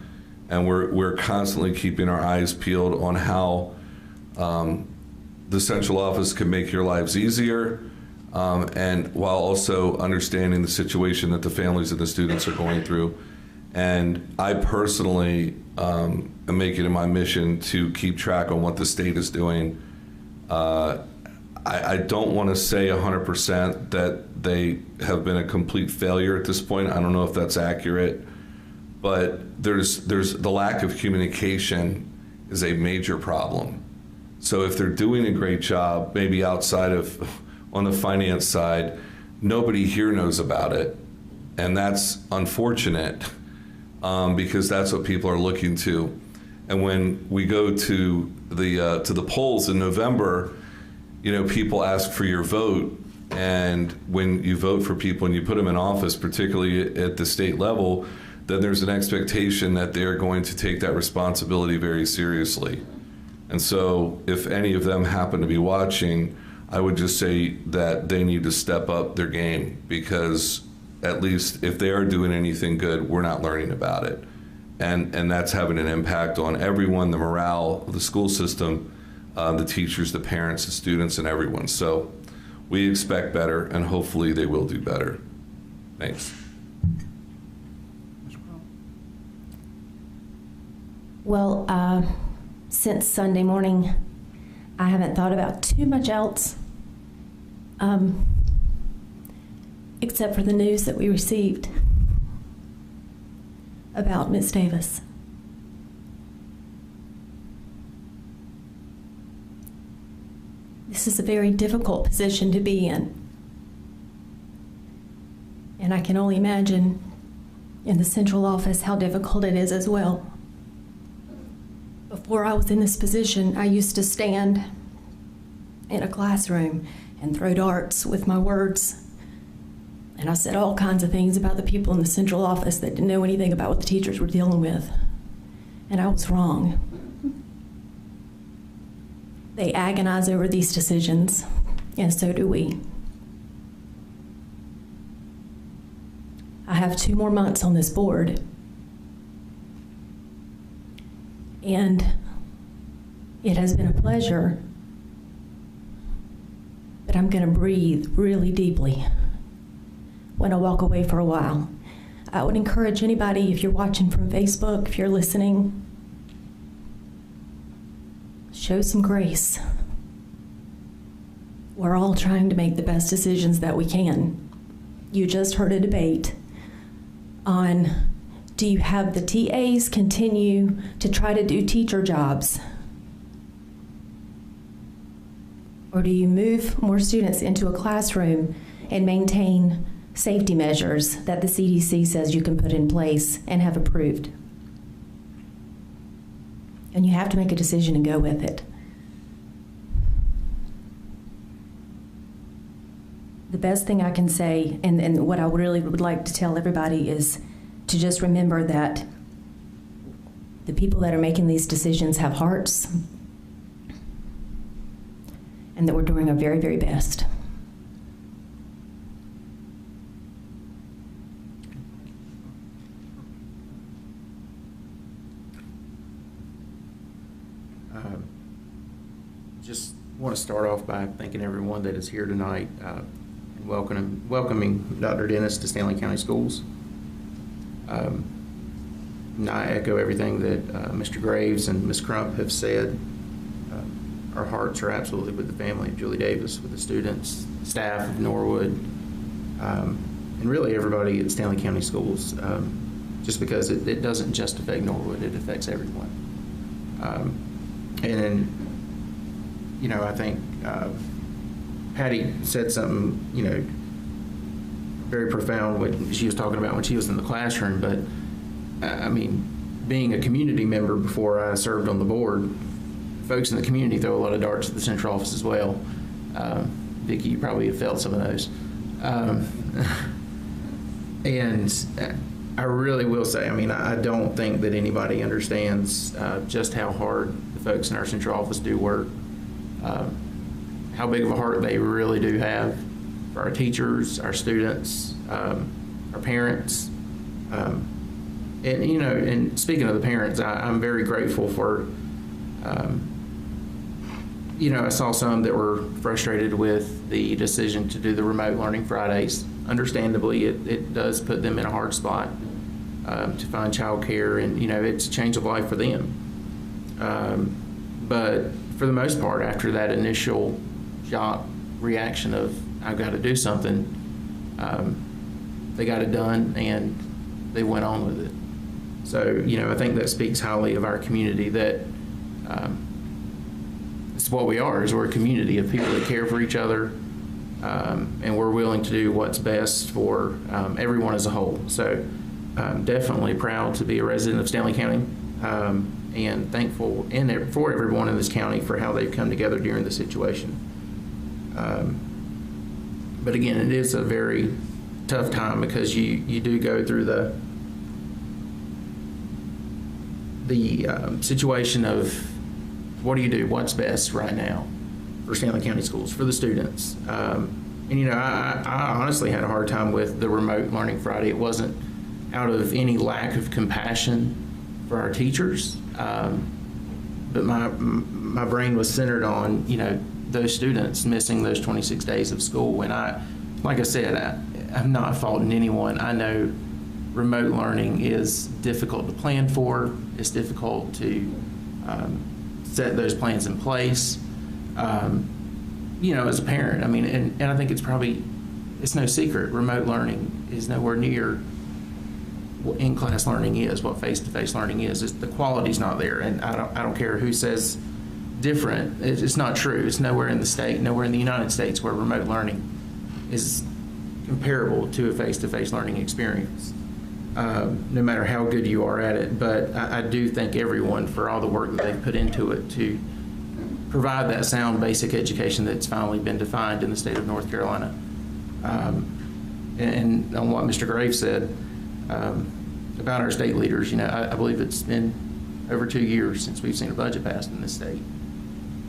and we're constantly keeping our eyes peeled on how the central office can make your lives easier, and while also understanding the situation that the families and the students are going through. And I personally am making it my mission to keep track on what the state is doing. I don't want to say 100% that they have been a complete failure at this point. I don't know if that's accurate, but there's the lack of communication is a major problem. So if they're doing a great job, maybe outside of on the finance side, nobody here knows about it, and that's unfortunate because that's what people are looking to. And when we go to the polls in November, people ask for your vote, and when you vote for people and you put them in office, particularly at the state level, then there's an expectation that they're going to take that responsibility very seriously. And so if any of them happen to be watching, I would just say that they need to step up their game, because at least if they are doing anything good, we're not learning about it. and that's having an impact on everyone, the morale of the school system, the teachers, the parents, the students, and everyone. So we expect better, and hopefully they will do better. Thanks. Well, since Sunday morning, I haven't thought about too much else, except for the news that we received about Miss Davis. This is a very difficult position to be in. And I can only imagine in the central office how difficult it is as well. Before I was in this position, I used to stand in a classroom and throw darts with my words. And I said all kinds of things about the people in the central office that didn't know anything about what the teachers were dealing with. And I was wrong. They agonize over these decisions, and so do we. I have 2 more months on this board, and it has been a pleasure, but I'm going to breathe really deeply when I walk away for a while. I would encourage anybody, if you're watching from Facebook, if you're listening, show some grace. We're all trying to make the best decisions that we can. You just heard a debate on, do you have the TAs continue to try to do teacher jobs? Or do you move more students into a classroom and maintain safety measures that the CDC says you can put in place and have approved? And you have to make a decision and go with it. The best thing I can say, and what I really would like to tell everybody, is to just remember that the people that are making these decisions have hearts, and that we're doing our very, very best. Just want to start off by thanking everyone that is here tonight and welcoming Dr. Dennis to Stanley County Schools. And I echo everything that Mr. Graves and Ms. Crump have said. Our hearts are absolutely with the family of Julie Davis, with the students, staff of Norwood, and really everybody at Stanley County Schools, just because it doesn't just affect Norwood, it affects everyone. And you know, I think Patty said something, you know, very profound when she was talking about when she was in the classroom. But I mean, being a community member before I served on the board, folks in the community throw a lot of darts at the central office as well. Vicki, you probably have felt some of those. And I really will say, I mean, I don't think that anybody understands just how hard the folks in our central office do work. How big of a heart they really do have for our teachers, our students, our parents. And, you know, and speaking of the parents, I'm very grateful for, you know, I saw some that were frustrated with the decision to do the remote learning Fridays. Understandably, it does put them in a hard spot to find childcare, and, you know, it's a change of life for them. But for the most part, after that initial shock reaction of, I've got to do something, they got it done and they went on with it. So, you know, I think that speaks highly of our community, that it's what we are, is we're a community of people that care for each other, and we're willing to do what's best for everyone as a whole. So I'm definitely proud to be a resident of Stanley County, and thankful for everyone in this county for how they've come together during the situation. But again, it is a very tough time, because you do go through the situation of, what do you do? What's best right now for Stanley County Schools, for the students? And, you know, I honestly had a hard time with the remote learning Friday. It wasn't out of any lack of compassion for our teachers, but my brain was centered on, you know, those students missing those 26 days of school. And like I said, I'm not faulting anyone. I know remote learning is difficult to plan for. It's difficult to set those plans in place. You know, as a parent, I mean, and I think it's no secret, remote learning is nowhere near what in-class learning is, what face-to-face learning is. The quality's not there, and I don't care who says different. It's not true. It's nowhere in the state, nowhere in the United States where remote learning is comparable to a face-to-face learning experience, no matter how good you are at it. But I do thank everyone for all the work that they've put into it to provide that sound basic education that's finally been defined in the state of North Carolina. And on what Mr. Graves said about our state leaders, you know, I believe it's been over 2 years since we've seen a budget passed in this state.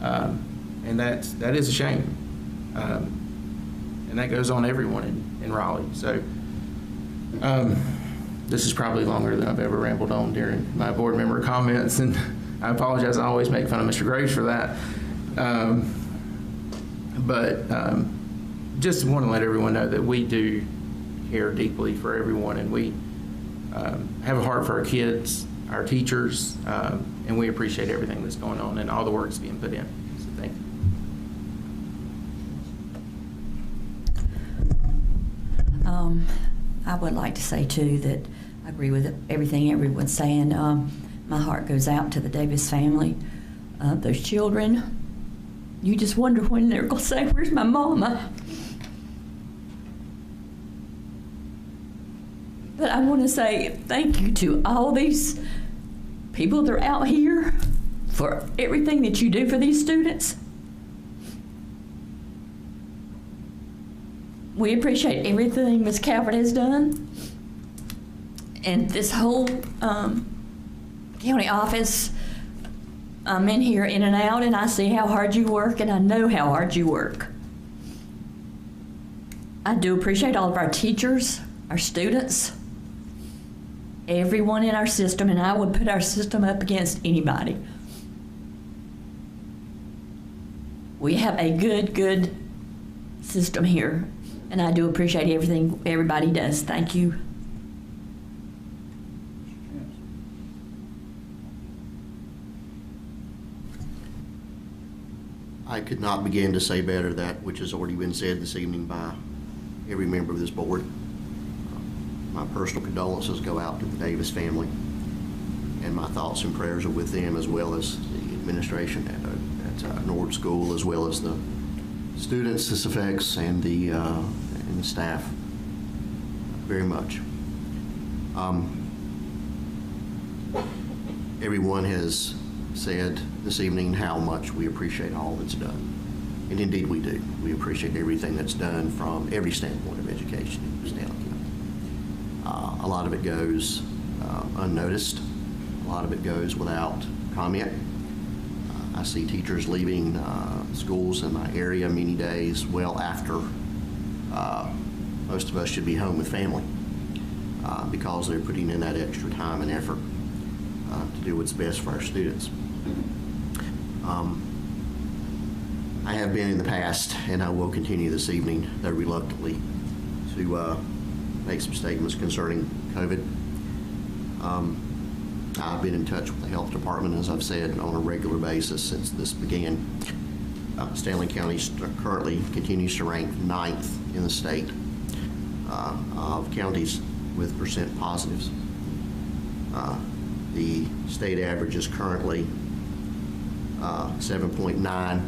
And that is a shame. And that goes on everyone in Raleigh. So this is probably longer than I've ever rambled on during my board member comments, and I apologize. I always make fun of Mr. Graves for that. But just want to let everyone know that we do care deeply for everyone, and we have a heart for our kids, our teachers, and we appreciate everything that's going on and all the work that's being put in. So thank you. I would like to say too that I agree with everything everyone's saying. My heart goes out to the Davis family. Those children, you just wonder when they're going to say, "Where's my mama?" But I want to say thank you to all these people that are out here for everything that you do for these students. We appreciate everything Ms. Calvert has done. And this whole county office, I'm in here in and out, and I see how hard you work, and I know how hard you work. I do appreciate all of our teachers, our students, everyone in our system, and I would put our system up against anybody. We have a good system here, and I do appreciate everything everybody does. Thank you. I could not begin to say better that which has already been said this evening by every member of this board. My personal condolences go out to the Davis family, and my thoughts and prayers are with them, as well as the administration at Nord School, as well as the students this affects, and the staff very much. Everyone has said this evening how much we appreciate all that's done. And indeed we do. We appreciate everything that's done from every standpoint of education in Stanley County. A lot of it goes unnoticed. A lot of it goes without comment. I see teachers leaving schools in my area many days well after most of us should be home with family because they're putting in that extra time and effort to do what's best for our students. I have been in the past, and I will continue this evening, though reluctantly, to make some statements concerning COVID. I've been in touch with the health department, as I've said, on a regular basis since this began. Stanley County currently continues to rank 9th in the state of counties with percent positives. The state average is currently 7.9.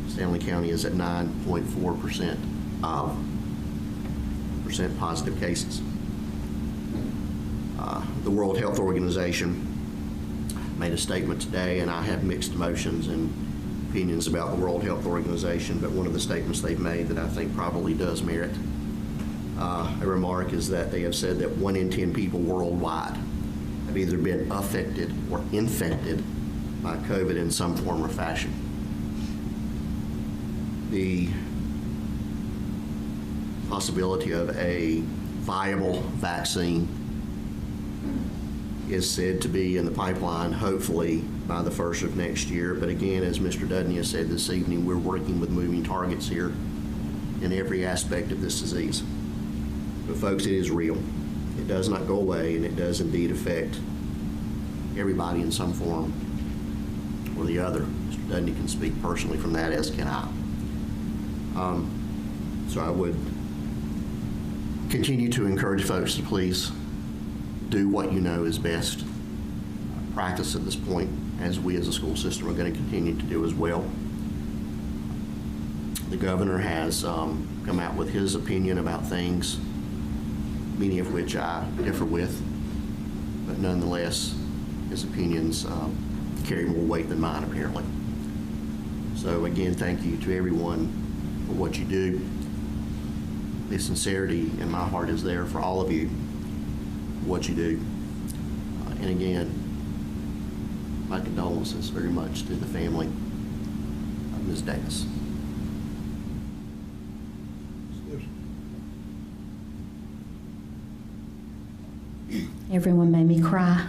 Stanley County is at 9.4% of percent positive cases. The World Health Organization made a statement today, and I have mixed emotions and opinions about the World Health Organization, but one of the statements they've made that I think probably does merit a remark is that they have said that 1 in 10 people worldwide have either been affected or infected by COVID in some form or fashion. The possibility of a viable vaccine is said to be in the pipeline, hopefully by the first of next year. But again, as Mr. Dudney has said this evening, we're working with moving targets here in every aspect of this disease. But folks, it is real. It does not go away, and it does indeed affect everybody in some form or the other. Mr. Dudney can speak personally from that, as can I. So I would continue to encourage folks to please do what you know is best practice at this point, as we as a school system are going to continue to do as well. The governor has come out with his opinion about things, many of which I differ with, but nonetheless, his opinions carry more weight than mine, apparently. So again, thank you to everyone for what you do. The sincerity in my heart is there for all of you, what you do. And again, my condolences very much to the family of Ms. Davis. Everyone made me cry.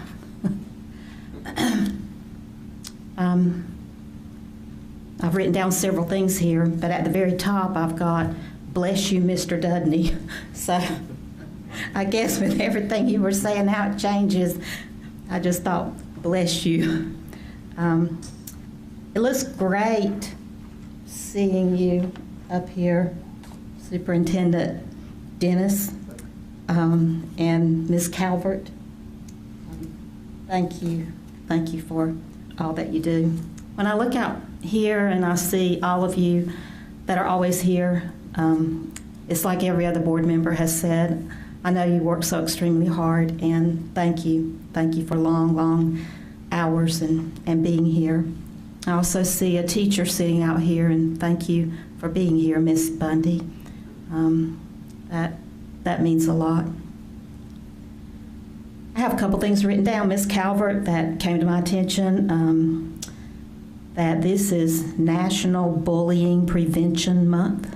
I've written down several things here, but at the very top I've got, "Bless you, Mr. Dudney." So I guess with everything you were saying, how it changes, I just thought, bless you. It looks great seeing you up here, Superintendent Dennis and Ms. Calvert. Thank you. Thank you for all that you do. When I look out here and I see all of you that are always here, it's like every other board member has said, I know you work so extremely hard, and thank you. Thank you for long, long hours and being here. I also see a teacher sitting out here, and thank you for being here, Miss Bundy. That means a lot. I have a couple things written down, Miss Calvert, that came to my attention, that this is National Bullying Prevention Month.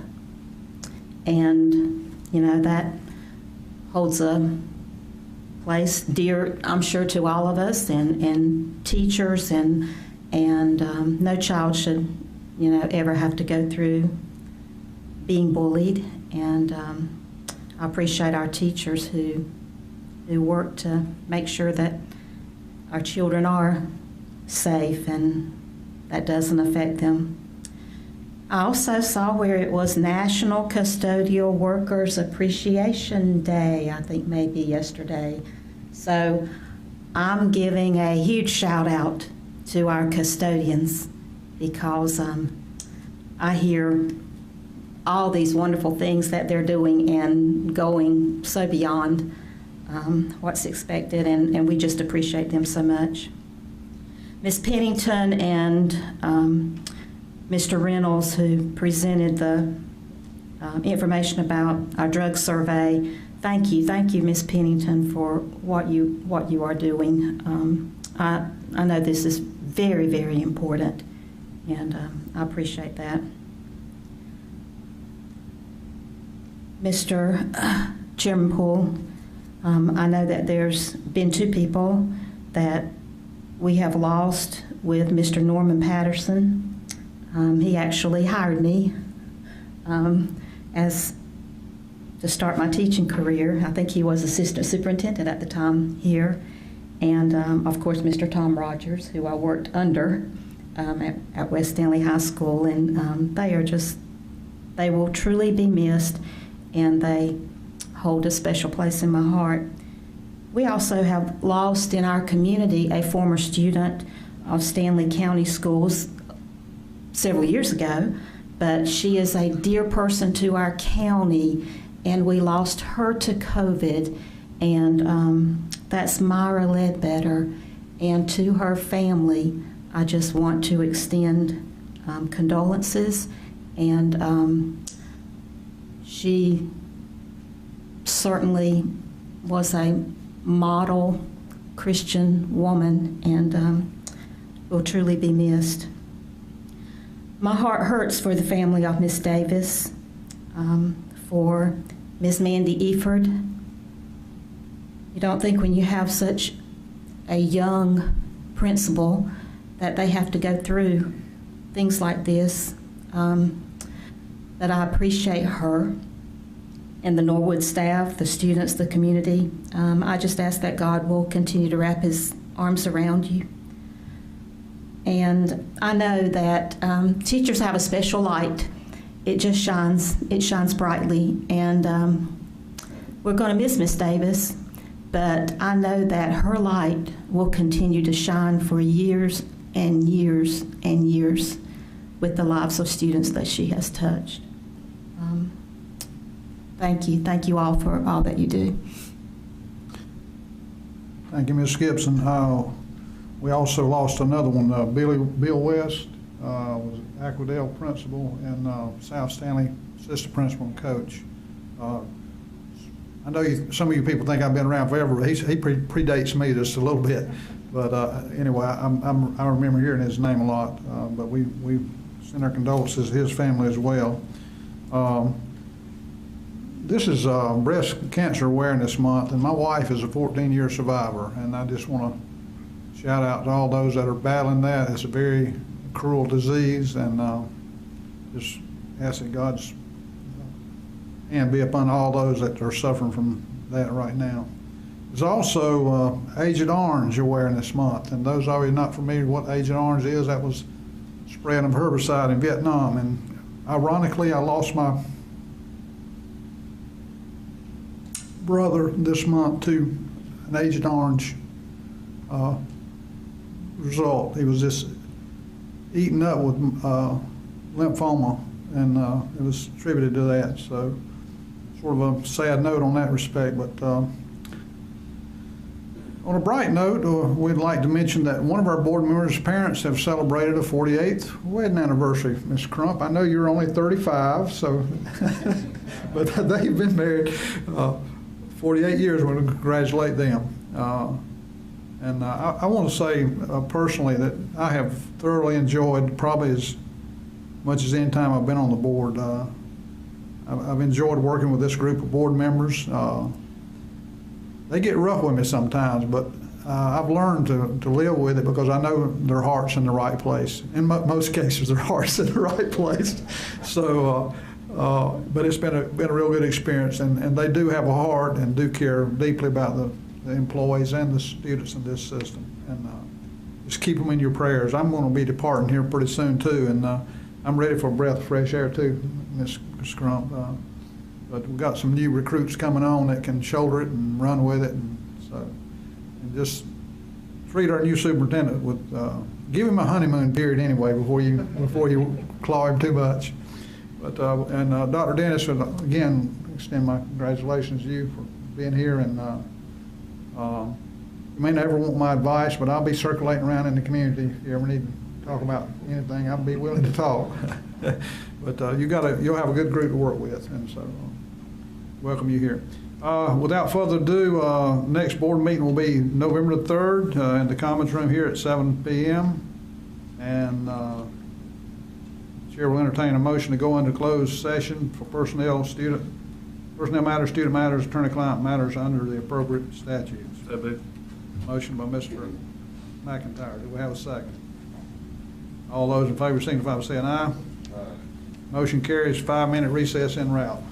And, you know, that holds a place dear, I'm sure, to all of us and teachers, and no child should, you know, ever have to go through being bullied. And I appreciate our teachers who work to make sure that our children are safe and that doesn't affect them. I also saw where it was National Custodial Workers Appreciation Day, I think maybe yesterday. So I'm giving a huge shout out to our custodians, because I hear all these wonderful things that they're doing and going so beyond what's expected, and we just appreciate them so much. Ms. Pennington and Mr. Reynolds, who presented the information about our drug survey, thank you, Ms. Pennington, for what you are doing. I know this is very, very important, and I appreciate that. Mr. Chairman Poole, I know that there's been 2 people that we have lost with Mr. Norman Patterson. He actually hired me as to start my teaching career. I think he was assistant superintendent at the time here. And of course, Mr. Tom Rogers, who I worked under at West Stanley High School. And they will truly be missed, and they hold a special place in my heart. We also have lost in our community a former student of Stanley County Schools several years ago, but she is a dear person to our county, and we lost her to COVID, and that's Myra Ledbetter. And to her family, I just want to extend condolences, and she certainly was a model Christian woman, and will truly be missed. My heart hurts for the family of Miss Davis, for Miss Mandy Eford. You don't think when you have such a young principal that they have to go through things like this, that I appreciate her and the Norwood staff, the students, the community. I just ask that God will continue to wrap his arms around you. And I know that teachers have a special light. It just shines. It shines brightly. And we're going to miss Miss Davis, but I know that her light will continue to shine for years and years and years with the lives of students that she has touched. Thank you. Thank you all for all that you do. Thank you, Ms. Gibson. We also lost another one, Bill West, was Aquadale principal, and South Stanley assistant principal and coach. I know some of you people think I've been around forever, but he predates me just a little bit. But anyway, I remember hearing his name a lot. But we send our condolences to his family as well. This is Breast Cancer Awareness Month, and my wife is a 14-year survivor, and I just want to shout out to all those that are battling that. It's a very cruel disease, and just ask that God's hand be upon all those that are suffering from that right now. There's also Agent Orange Awareness Month, and those of you not familiar with what Agent Orange is, that was spread of herbicide in Vietnam, and ironically I lost my brother this month to an Agent Orange result. He was just eaten up with lymphoma, and it was attributed to that. So sort of a sad note on that respect. But on a bright note, we'd like to mention that one of our board members' parents have celebrated a 48th wedding anniversary. Ms. Crump, I know you're only 35, so but they've been married 48 years. We want to congratulate them. And I want to say personally that I have thoroughly enjoyed, probably as much as any time I've been on the board, I've enjoyed working with this group of board members. They get rough with me sometimes, but I've learned to live with it because I know their heart's in the right place. In most cases, their heart's in the right place. So, but it's been a real good experience, and they do have a heart and do care deeply about the employees and the students in this system. And just keep them in your prayers. I'm going to be departing here pretty soon too, and I'm ready for a breath of fresh air too, Ms. Crump. But we've got some new recruits coming on that can shoulder it and run with it, and just treat our new superintendent with give him a honeymoon period anyway before you claw him too much. But Dr. Dennis, again, extend my congratulations to you for being here, and you may never want my advice, but I'll be circulating around in the community. If you ever need to talk about anything, I'll be willing to talk. But you'll have a good group to work with, and so welcome you here. Without further ado, next board meeting will be November the 3rd in the Commons Room here at 7 p.m. And Chair will entertain a motion to go into closed session for personnel matters, student matters, attorney-client matters under the appropriate statutes. Motion by Mr. McIntyre. Do we have a second? All those in favor signify by saying aye. Motion carries. 5-minute recess en route.